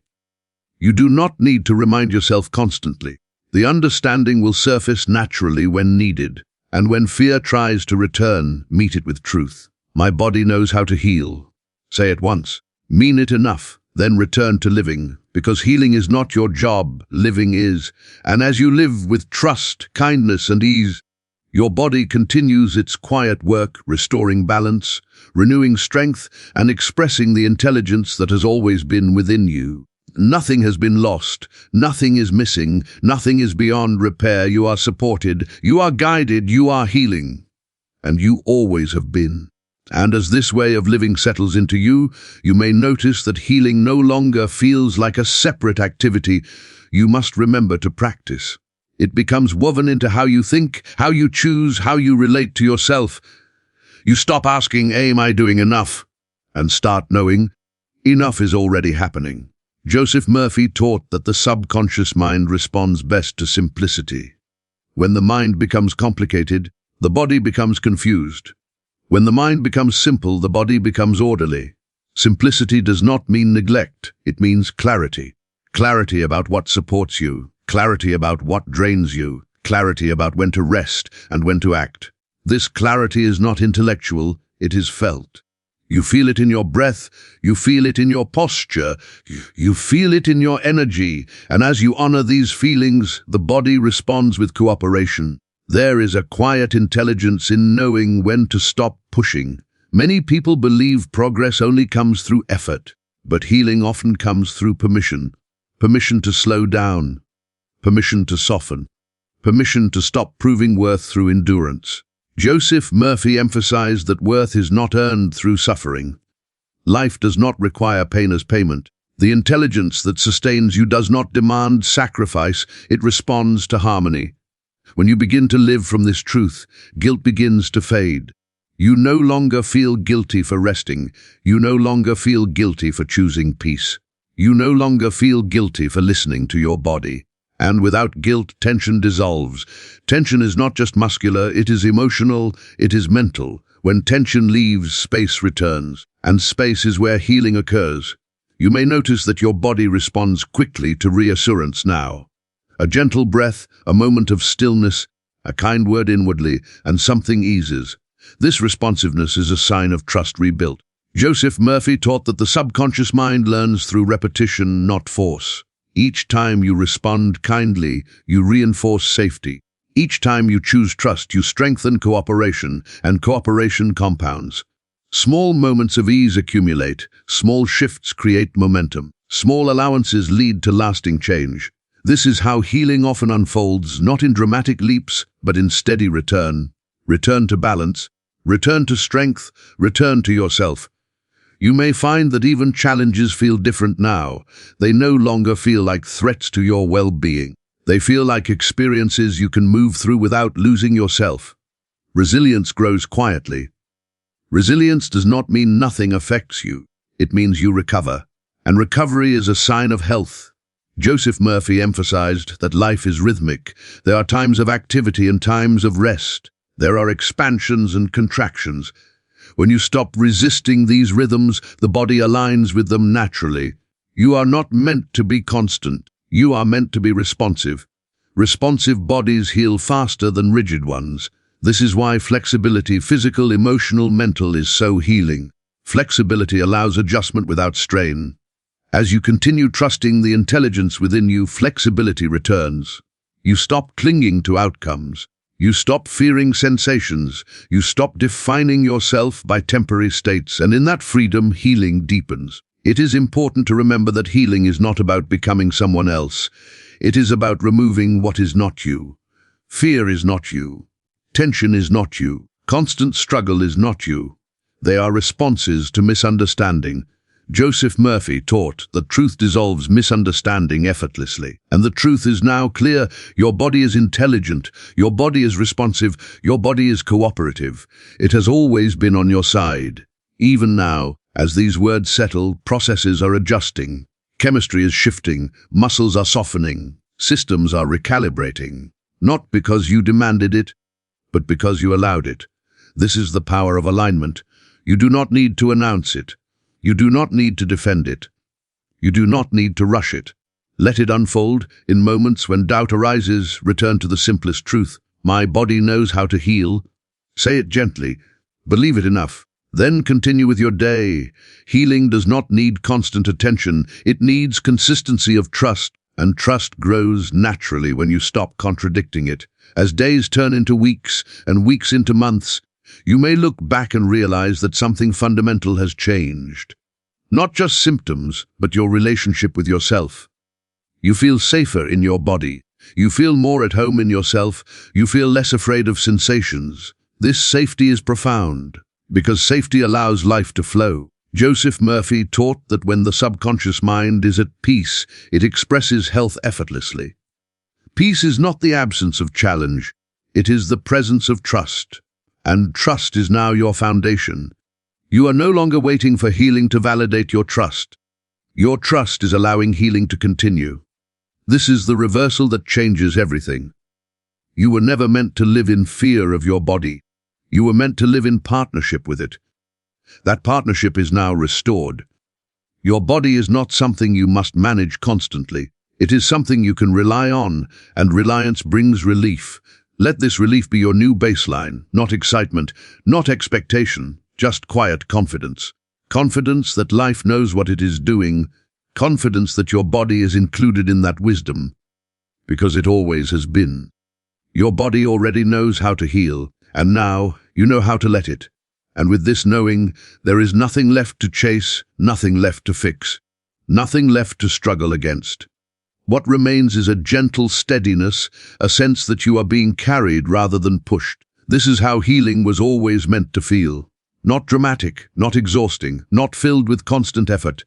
You do not need to remind yourself constantly. The understanding will surface naturally when needed, and when fear tries to return, meet it with truth. My body knows how to heal. Say it once. Mean it enough, then return to living, because healing is not your job, living is. And as you live with trust, kindness, and ease, your body continues its quiet work, restoring balance, renewing strength, and expressing the intelligence that has always been within you. Nothing has been lost, nothing is missing, nothing is beyond repair. You are supported, you are guided, you are healing. And you always have been. And as this way of living settles into you, you may notice that healing no longer feels like a separate activity you must remember to practice. It becomes woven into how you think, how you choose, how you relate to yourself. You stop asking, am I doing enough? And start knowing, enough is already happening. Joseph Murphy taught that the subconscious mind responds best to simplicity. When the mind becomes complicated, the body becomes confused. When the mind becomes simple, the body becomes orderly. Simplicity does not mean neglect, it means clarity. Clarity about what supports you, clarity about what drains you, clarity about when to rest and when to act. This clarity is not intellectual, it is felt. You feel it in your breath, you feel it in your posture, you feel it in your energy, and as you honor these feelings, the body responds with cooperation. There is a quiet intelligence in knowing when to stop pushing. Many people believe progress only comes through effort, but healing often comes through permission. Permission to slow down, permission to soften, permission to stop proving worth through endurance. Joseph Murphy emphasized that worth is not earned through suffering. Life does not require pain as payment. The intelligence that sustains you does not demand sacrifice, it responds to harmony. When you begin to live from this truth, guilt begins to fade. You no longer feel guilty for resting. You no longer feel guilty for choosing peace. You no longer feel guilty for listening to your body. And without guilt, tension dissolves. Tension is not just muscular, it is emotional, it is mental. When tension leaves, space returns, and space is where healing occurs. You may notice that your body responds quickly to reassurance now. A gentle breath, a moment of stillness, a kind word inwardly, and something eases. This responsiveness is a sign of trust rebuilt. Joseph Murphy taught that the subconscious mind learns through repetition, not force. Each time you respond kindly, you reinforce safety. Each time you choose trust, you strengthen cooperation, and cooperation compounds. Small moments of ease accumulate, small shifts create momentum. Small allowances lead to lasting change. This is how healing often unfolds, not in dramatic leaps, but in steady return. Return to balance, return to strength, return to yourself. You may find that even challenges feel different now. They no longer feel like threats to your well-being. They feel like experiences you can move through without losing yourself. Resilience grows quietly. Resilience does not mean nothing affects you. It means you recover. And recovery is a sign of health. Joseph Murphy emphasized that life is rhythmic. There are times of activity and times of rest. There are expansions and contractions. When you stop resisting these rhythms, the body aligns with them naturally. You are not meant to be constant. You are meant to be responsive. Responsive bodies heal faster than rigid ones. This is why flexibility, physical, emotional, mental, is so healing. Flexibility allows adjustment without strain. As you continue trusting the intelligence within you, flexibility returns. You stop clinging to outcomes. You stop fearing sensations. You stop defining yourself by temporary states, and in that freedom, healing deepens. It is important to remember that healing is not about becoming someone else. It is about removing what is not you. Fear is not you. Tension is not you. Constant struggle is not you. They are responses to misunderstanding. Joseph Murphy taught that truth dissolves misunderstanding effortlessly. And the truth is now clear. Your body is intelligent. Your body is responsive. Your body is cooperative. It has always been on your side. Even now, as these words settle, processes are adjusting. Chemistry is shifting. Muscles are softening. Systems are recalibrating. Not because you demanded it, but because you allowed it. This is the power of alignment. You do not need to announce it. You do not need to defend it. You do not need to rush it. Let it unfold. In moments when doubt arises, return to the simplest truth. My body knows how to heal. Say it gently. Believe it enough. Then continue with your day. Healing does not need constant attention. It needs consistency of trust, and trust grows naturally when you stop contradicting it. As days turn into weeks and weeks into months, you may look back and realize that something fundamental has changed. Not just symptoms, but your relationship with yourself. You feel safer in your body. You feel more at home in yourself. You feel less afraid of sensations. This safety is profound, because safety allows life to flow. Joseph Murphy taught that when the subconscious mind is at peace, it expresses health effortlessly. Peace is not the absence of challenge. It is the presence of trust. And trust is now your foundation. You are no longer waiting for healing to validate your trust. Your trust is allowing healing to continue. This is the reversal that changes everything. You were never meant to live in fear of your body. You were meant to live in partnership with it. That partnership is now restored. Your body is not something you must manage constantly. It is something you can rely on, and reliance brings relief. Let this relief be your new baseline, not excitement, not expectation, just quiet confidence. Confidence that life knows what it is doing. Confidence that your body is included in that wisdom, because it always has been. Your body already knows how to heal, and now you know how to let it. And with this knowing, there is nothing left to chase, nothing left to fix, nothing left to struggle against. What remains is a gentle steadiness, a sense that you are being carried rather than pushed. This is how healing was always meant to feel. Not dramatic, not exhausting, not filled with constant effort,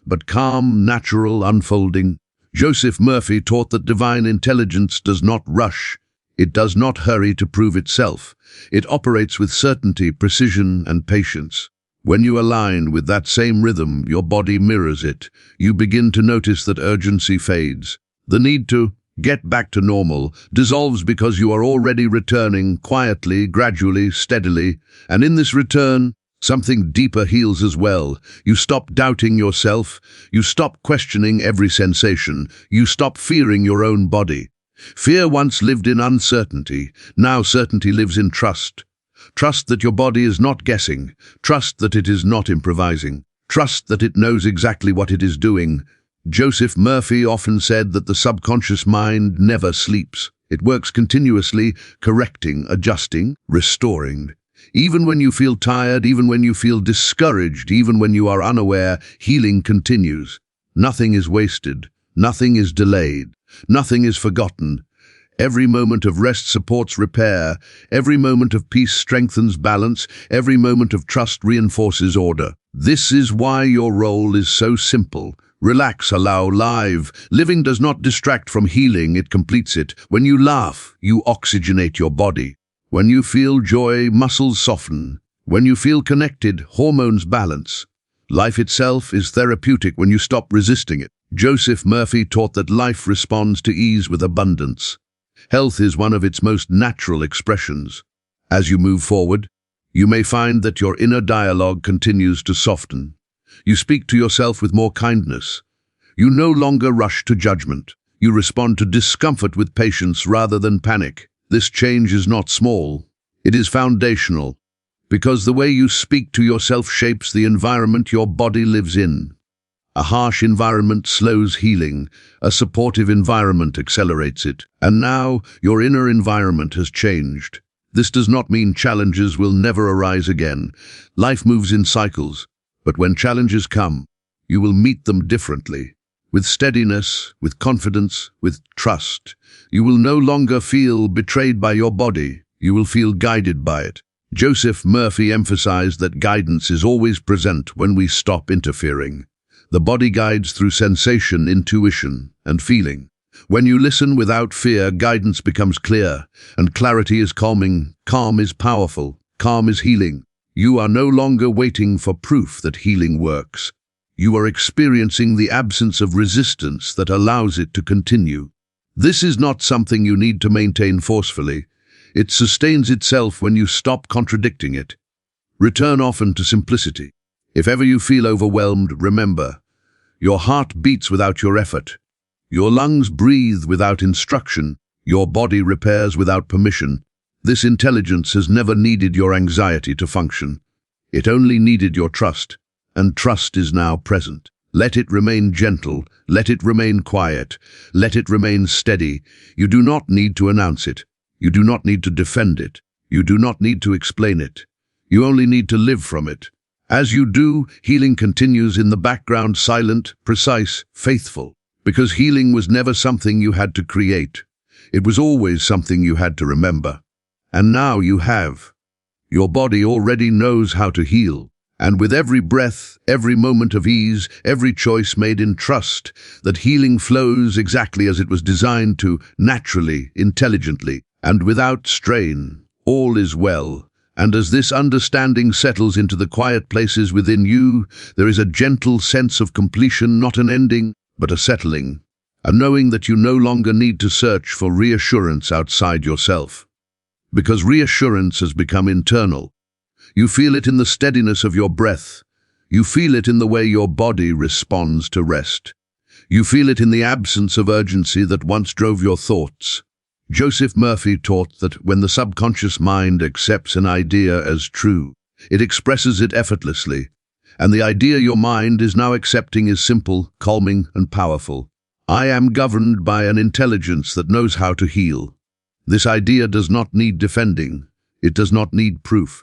but calm, natural, unfolding. Joseph Murphy taught that divine intelligence does not rush. It does not hurry to prove itself. It operates with certainty, precision, and patience. When you align with that same rhythm, your body mirrors it. You begin to notice that urgency fades. The need to get back to normal dissolves because you are already returning quietly, gradually, steadily. And in this return, something deeper heals as well. You stop doubting yourself. You stop questioning every sensation. You stop fearing your own body. Fear once lived in uncertainty. Now certainty lives in trust. Trust that your body is not guessing. Trust that it is not improvising. Trust that it knows exactly what it is doing. Joseph Murphy often said that the subconscious mind never sleeps. It works continuously, correcting, adjusting, restoring. Even when you feel tired, even when you feel discouraged, even when you are unaware, healing continues. Nothing is wasted. Nothing is delayed. Nothing is forgotten. Every moment of rest supports repair. Every moment of peace strengthens balance. Every moment of trust reinforces order. This is why your role is so simple. Relax, allow, live. Living does not distract from healing, it completes it. When you laugh, you oxygenate your body. When you feel joy, muscles soften. When you feel connected, hormones balance. Life itself is therapeutic when you stop resisting it. Joseph Murphy taught that life responds to ease with abundance. Health is one of its most natural expressions. As you move forward, you may find that your inner dialogue continues to soften. You speak to yourself with more kindness. You no longer rush to judgment. You respond to discomfort with patience rather than panic. This change is not small. It is foundational, because the way you speak to yourself shapes the environment your body lives in. A harsh environment slows healing. A supportive environment accelerates it. And now, your inner environment has changed. This does not mean challenges will never arise again. Life moves in cycles, but when challenges come, you will meet them differently. With steadiness, with confidence, with trust. You will no longer feel betrayed by your body. You will feel guided by it. Joseph Murphy emphasized that guidance is always present when we stop interfering. The body guides through sensation, intuition, and feeling. When you listen without fear, guidance becomes clear, and clarity is calming. Calm is powerful. Calm is healing. You are no longer waiting for proof that healing works. You are experiencing the absence of resistance that allows it to continue. This is not something you need to maintain forcefully. It sustains itself when you stop contradicting it. Return often to simplicity. If ever you feel overwhelmed, remember, your heart beats without your effort. Your lungs breathe without instruction. Your body repairs without permission. This intelligence has never needed your anxiety to function. It only needed your trust, and trust is now present. Let it remain gentle. Let it remain quiet. Let it remain steady. You do not need to announce it. You do not need to defend it. You do not need to explain it. You only need to live from it. As you do, healing continues in the background, silent, precise, faithful. Because healing was never something you had to create. It was always something you had to remember. And now you have. Your body already knows how to heal. And with every breath, every moment of ease, every choice made in trust, that healing flows exactly as it was designed to, naturally, intelligently, and without strain. All is well. And as this understanding settles into the quiet places within you, there is a gentle sense of completion, not an ending, but a settling, a knowing that you no longer need to search for reassurance outside yourself. Because reassurance has become internal. You feel it in the steadiness of your breath. You feel it in the way your body responds to rest. You feel it in the absence of urgency that once drove your thoughts. Joseph Murphy taught that when the subconscious mind accepts an idea as true, it expresses it effortlessly, and the idea your mind is now accepting is simple, calming, and powerful. I am governed by an intelligence that knows how to heal. This idea does not need defending. It does not need proof.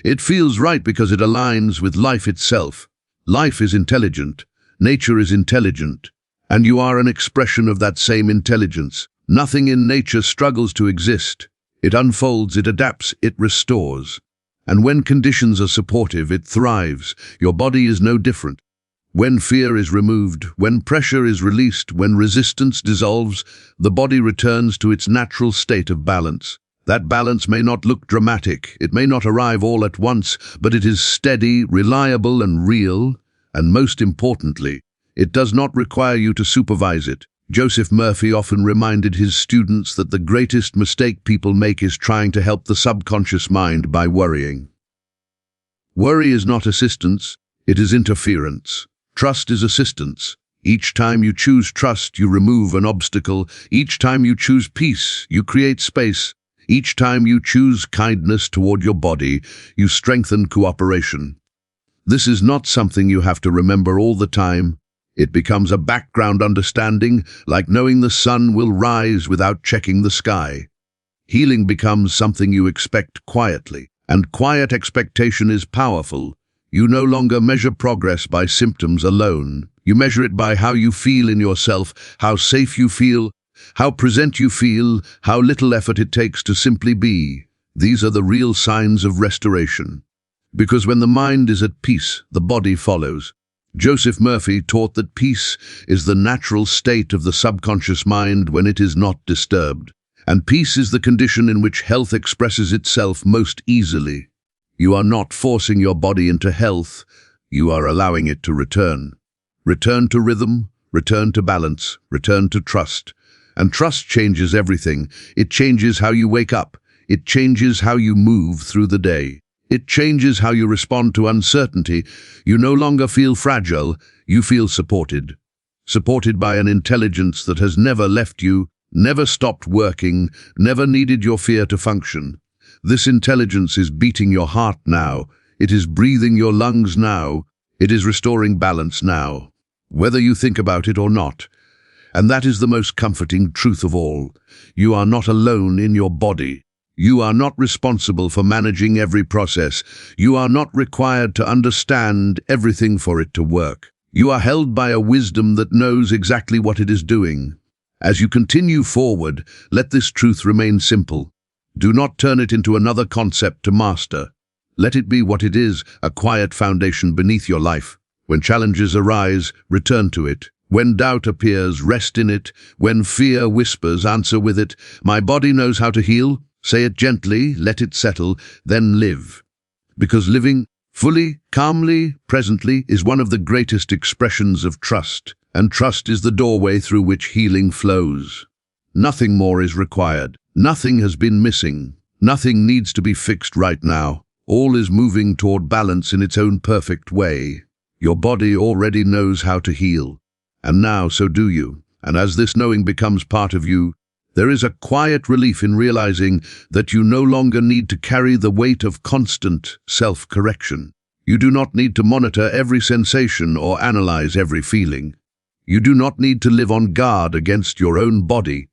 It feels right because it aligns with life itself. Life is intelligent. Nature is intelligent. And you are an expression of that same intelligence. Nothing in nature struggles to exist. It unfolds, it adapts, it restores. And when conditions are supportive, it thrives. Your body is no different. When fear is removed, when pressure is released, when resistance dissolves, the body returns to its natural state of balance. That balance may not look dramatic, it may not arrive all at once, but it is steady, reliable, and real. And most importantly, it does not require you to supervise it. Joseph Murphy often reminded his students that the greatest mistake people make is trying to help the subconscious mind by worrying. Worry is not assistance, it is interference. Trust is assistance. Each time you choose trust, you remove an obstacle. Each time you choose peace, you create space. Each time you choose kindness toward your body, you strengthen cooperation. This is not something you have to remember all the time. It becomes a background understanding, like knowing the sun will rise without checking the sky. Healing becomes something you expect quietly, and quiet expectation is powerful. You no longer measure progress by symptoms alone. You measure it by how you feel in yourself, how safe you feel, how present you feel, how little effort it takes to simply be. These are the real signs of restoration. Because when the mind is at peace, the body follows. Joseph Murphy taught that peace is the natural state of the subconscious mind when it is not disturbed. And peace is the condition in which health expresses itself most easily. You are not forcing your body into health, you are allowing it to return. Return to rhythm, return to balance, return to trust. And trust changes everything. It changes how you wake up. It changes how you move through the day. It changes how you respond to uncertainty. You no longer feel fragile, you feel supported. Supported by an intelligence that has never left you, never stopped working, never needed your fear to function. This intelligence is beating your heart now. It is breathing your lungs now. It is restoring balance now, whether you think about it or not. And that is the most comforting truth of all. You are not alone in your body. You are not responsible for managing every process. You are not required to understand everything for it to work. You are held by a wisdom that knows exactly what it is doing. As you continue forward, let this truth remain simple. Do not turn it into another concept to master. Let it be what it is, a quiet foundation beneath your life. When challenges arise, return to it. When doubt appears, rest in it. When fear whispers, answer with it. My body knows how to heal. Say it gently, let it settle, then live. Because living fully, calmly, presently is one of the greatest expressions of trust, and trust is the doorway through which healing flows. Nothing more is required. Nothing has been missing. Nothing needs to be fixed right now. All is moving toward balance in its own perfect way. Your body already knows how to heal, and now so do you. And as this knowing becomes part of you, there is a quiet relief in realizing that you no longer need to carry the weight of constant self-correction. You do not need to monitor every sensation or analyze every feeling. You do not need to live on guard against your own body.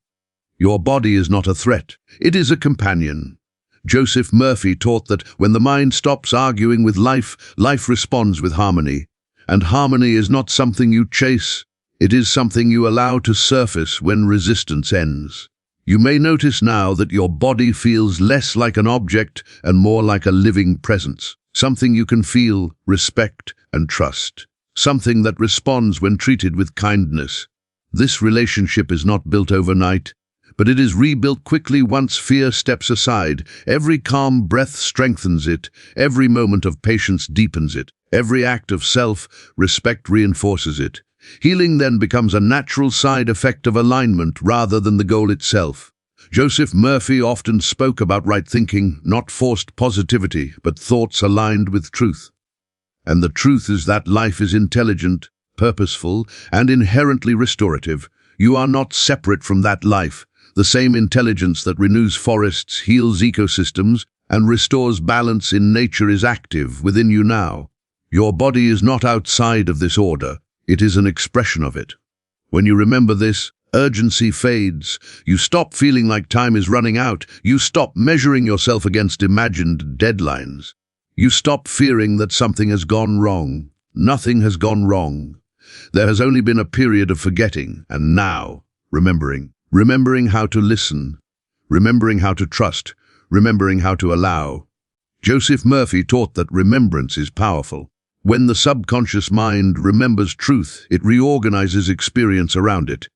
Your body is not a threat. It is a companion. Joseph Murphy taught that when the mind stops arguing with life, life responds with harmony. And harmony is not something you chase. It is something you allow to surface when resistance ends. You may notice now that your body feels less like an object and more like a living presence, something you can feel, respect, and trust, something that responds when treated with kindness. This relationship is not built overnight, but it is rebuilt quickly once fear steps aside. Every calm breath strengthens it, every moment of patience deepens it, every act of self-respect reinforces it. Healing then becomes a natural side effect of alignment rather than the goal itself. Joseph Murphy often spoke about right thinking, not forced positivity, but thoughts aligned with truth. And the truth is that life is intelligent, purposeful, and inherently restorative. You are not separate from that life. The same intelligence that renews forests, heals ecosystems, and restores balance in nature is active within you now. Your body is not outside of this order. It is an expression of it. When you remember this, urgency fades. You stop feeling like time is running out. You stop measuring yourself against imagined deadlines. You stop fearing that something has gone wrong. Nothing has gone wrong. There has only been a period of forgetting, and now, remembering. Remembering how to listen. Remembering how to trust. Remembering how to allow. Joseph Murphy taught that remembrance is powerful. When the subconscious mind remembers truth, it reorganizes experience around it.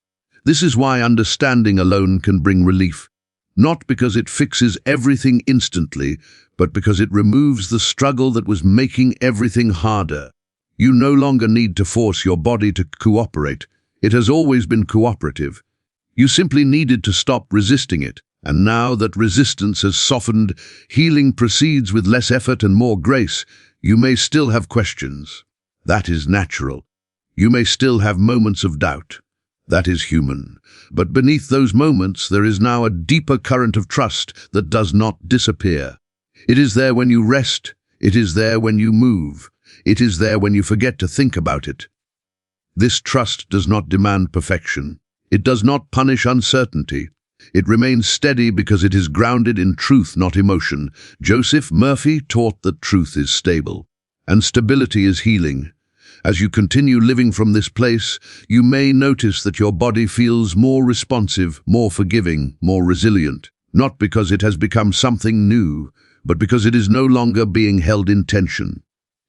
This is why understanding alone can bring relief. Not because it fixes everything instantly, but because it removes the struggle that was making everything harder. You no longer need to force your body to cooperate. It has always been cooperative. You simply needed to stop resisting it. And now that resistance has softened, healing proceeds with less effort and more grace. You may still have questions. That is natural. You may still have moments of doubt. That is human. But beneath those moments, there is now a deeper current of trust that does not disappear. It is there when you rest. It is there when you move. It is there when you forget to think about it. This trust does not demand perfection. It does not punish uncertainty. It remains steady because it is grounded in truth, not emotion. Joseph Murphy taught that truth is stable, and stability is healing. As you continue living from this place, you may notice that your body feels more responsive, more forgiving, more resilient. Not because it has become something new, but because it is no longer being held in tension.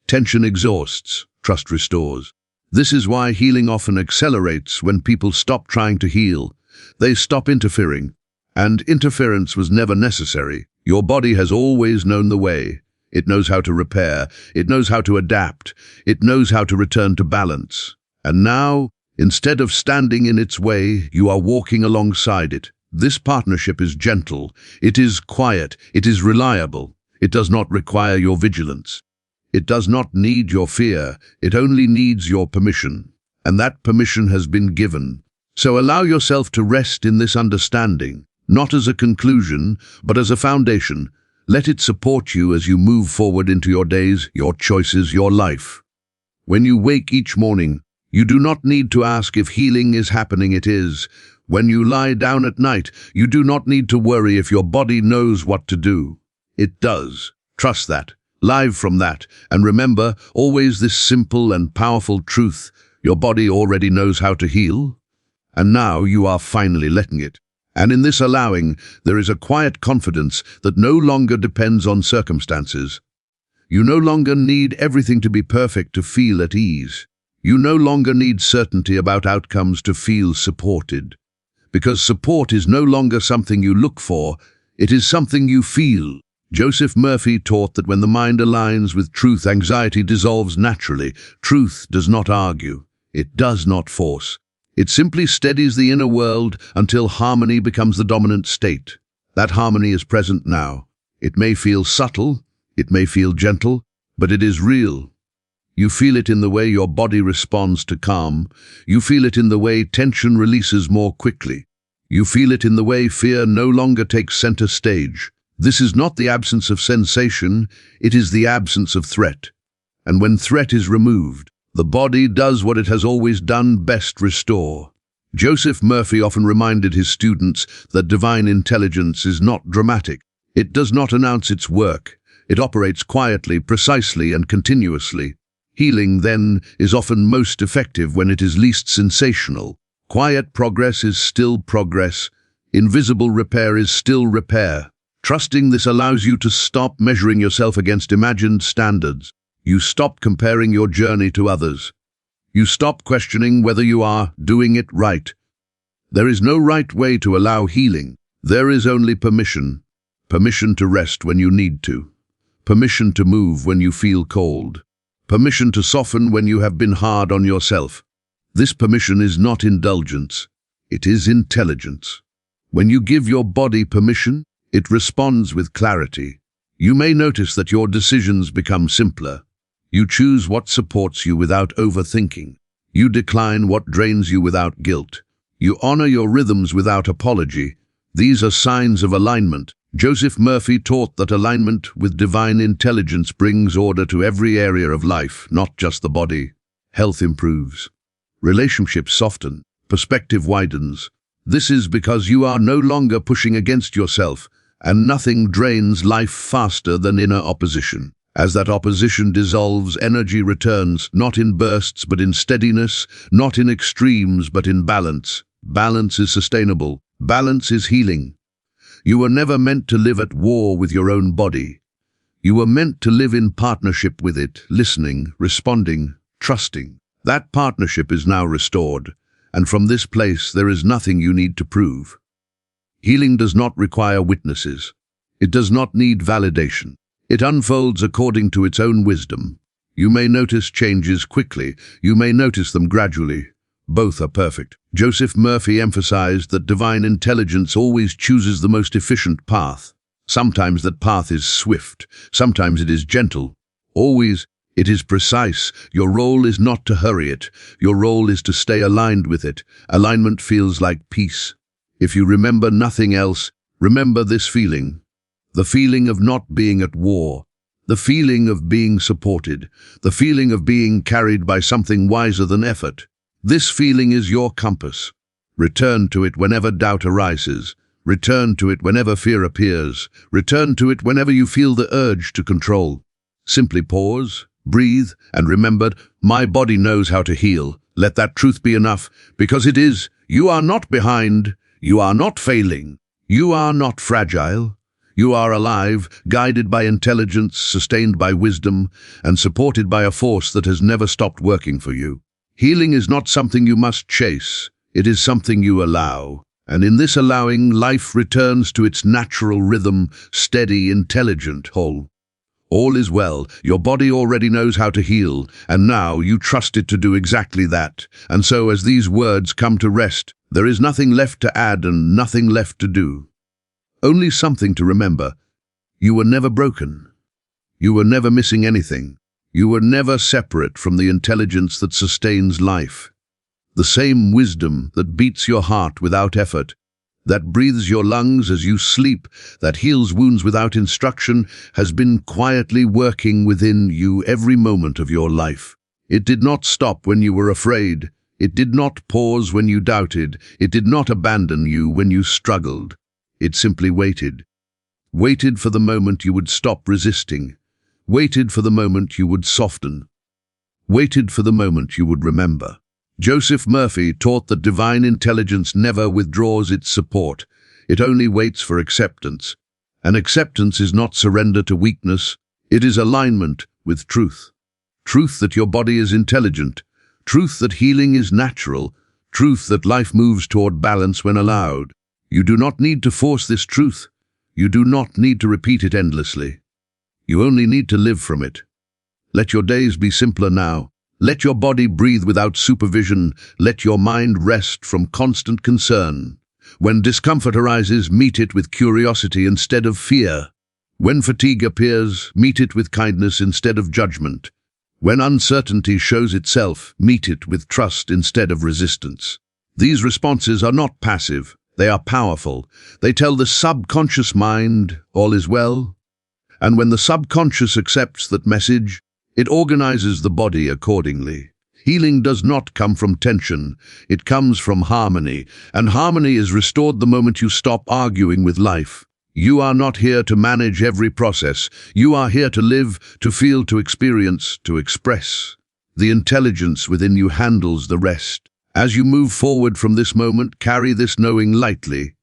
Tension exhausts, trust restores. This is why healing often accelerates when people stop trying to heal. They stop interfering, and interference was never necessary. Your body has always known the way. It knows how to repair, it knows how to adapt, it knows how to return to balance. And now, Instead of standing in its way, you are walking alongside it. This partnership is gentle, it is quiet, it is reliable. It does not require your vigilance. It does not need your fear, it only needs your permission. And that permission has been given. So allow yourself to rest in this understanding, not as a conclusion, but as a foundation. Let it support you as you move forward into your days, your choices, your life. When you wake each morning, you do not need to ask if healing is happening, it is. When you lie down at night, you do not need to worry if your body knows what to do. It does. Trust that. Live from that. And remember, always this simple and powerful truth. Your body already knows how to heal. And now you are finally letting it. And in this allowing, there is a quiet confidence that no longer depends on circumstances. You no longer need everything to be perfect to feel at ease. You no longer need certainty about outcomes to feel supported. Because support is no longer something you look for, it is something you feel. Joseph Murphy taught that when the mind aligns with truth, anxiety dissolves naturally. Truth does not argue. It does not force. It simply steadies the inner world until harmony becomes the dominant state. That harmony is present now. It may feel subtle, it may feel gentle, but it is real. You feel it in the way your body responds to calm. You feel it in the way tension releases more quickly. You feel it in the way fear no longer takes center stage. This is not the absence of sensation, it is the absence of threat. And when threat is removed, the body does what it has always done best: restore. Joseph Murphy often reminded his students that divine intelligence is not dramatic. It does not announce its work. It operates quietly, precisely, and continuously. Healing, then, is often most effective when it is least sensational. Quiet progress is still progress. Invisible repair is still repair. Trusting this allows you to stop measuring yourself against imagined standards. You stop comparing your journey to others. You stop questioning whether you are doing it right. There is no right way to allow healing. There is only permission. Permission to rest when you need to. Permission to move when you feel cold. Permission to soften when you have been hard on yourself. This permission is not indulgence. It is intelligence. When you give your body permission, it responds with clarity. You may notice that your decisions become simpler. You choose what supports you without overthinking. You decline what drains you without guilt. You honor your rhythms without apology. These are signs of alignment. Joseph Murphy taught that alignment with divine intelligence brings order to every area of life, not just the body. Health improves. Relationships soften. Perspective widens. This is because you are no longer pushing against yourself, and nothing drains life faster than inner opposition. As that opposition dissolves, energy returns, not in bursts but in steadiness, not in extremes but in balance. Balance is sustainable. Balance is healing. You were never meant to live at war with your own body. You were meant to live in partnership with it, listening, responding, trusting. That partnership is now restored, and from this place there is nothing you need to prove. Healing does not require witnesses. It does not need validation. It unfolds according to its own wisdom. You may notice changes quickly. You may notice them gradually. Both are perfect. Joseph Murphy emphasized that divine intelligence always chooses the most efficient path. Sometimes that path is swift. Sometimes it is gentle. Always, it is precise. Your role is not to hurry it. Your role is to stay aligned with it. Alignment feels like peace. If you remember nothing else, remember this feeling. The feeling of not being at war. The feeling of being supported. The feeling of being carried by something wiser than effort. This feeling is your compass. Return to it whenever doubt arises. Return to it whenever fear appears. Return to it whenever you feel the urge to control. Simply pause, breathe, and remember, my body knows how to heal. Let that truth be enough, because it is. You are not behind. You are not failing. You are not fragile. You are alive, guided by intelligence, sustained by wisdom, and supported by a force that has never stopped working for you. Healing is not something you must chase. It is something you allow. And in this allowing, life returns to its natural rhythm, steady, intelligent, whole. All is well. Your body already knows how to heal, and now you trust it to do exactly that. And so as these words come to rest, there is nothing left to add and nothing left to do. Only something to remember. You were never broken. You were never missing anything. You were never separate from the intelligence that sustains life. The same wisdom that beats your heart without effort, that breathes your lungs as you sleep, that heals wounds without instruction, has been quietly working within you every moment of your life. It did not stop when you were afraid. It did not pause when you doubted. It did not abandon you when you struggled. It simply waited. Waited for the moment you would stop resisting. Waited for the moment you would soften. Waited for the moment you would remember. Joseph Murphy taught that divine intelligence never withdraws its support. It only waits for acceptance. And acceptance is not surrender to weakness. It is alignment with truth. Truth that your body is intelligent. Truth that healing is natural. Truth that life moves toward balance when allowed. You do not need to force this truth. You do not need to repeat it endlessly. You only need to live from it. Let your days be simpler now. Let your body breathe without supervision. Let your mind rest from constant concern. When discomfort arises, meet it with curiosity instead of fear. When fatigue appears, meet it with kindness instead of judgment. When uncertainty shows itself, meet it with trust instead of resistance. These responses are not passive. They are powerful. They tell the subconscious mind, all is well. And when the subconscious accepts that message, it organizes the body accordingly. Healing does not come from tension. It comes from harmony, and harmony is restored the moment you stop arguing with life. You are not here to manage every process. You are here to live, to feel, to experience, to express. The intelligence within you handles the rest. As you move forward from this moment, carry this knowing lightly.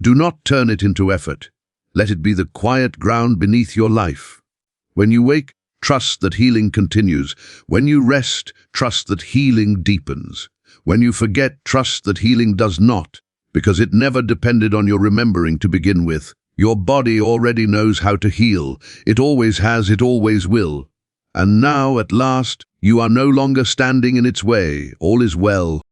Do not turn it into effort. Let it be the quiet ground beneath your life. When you wake, trust that healing continues. When you rest, trust that healing deepens. When you forget, trust that healing does not, because it never depended on your remembering to begin with. Your body already knows how to heal. It always has, it always will. And now, at last, you are no longer standing in its way. All is well.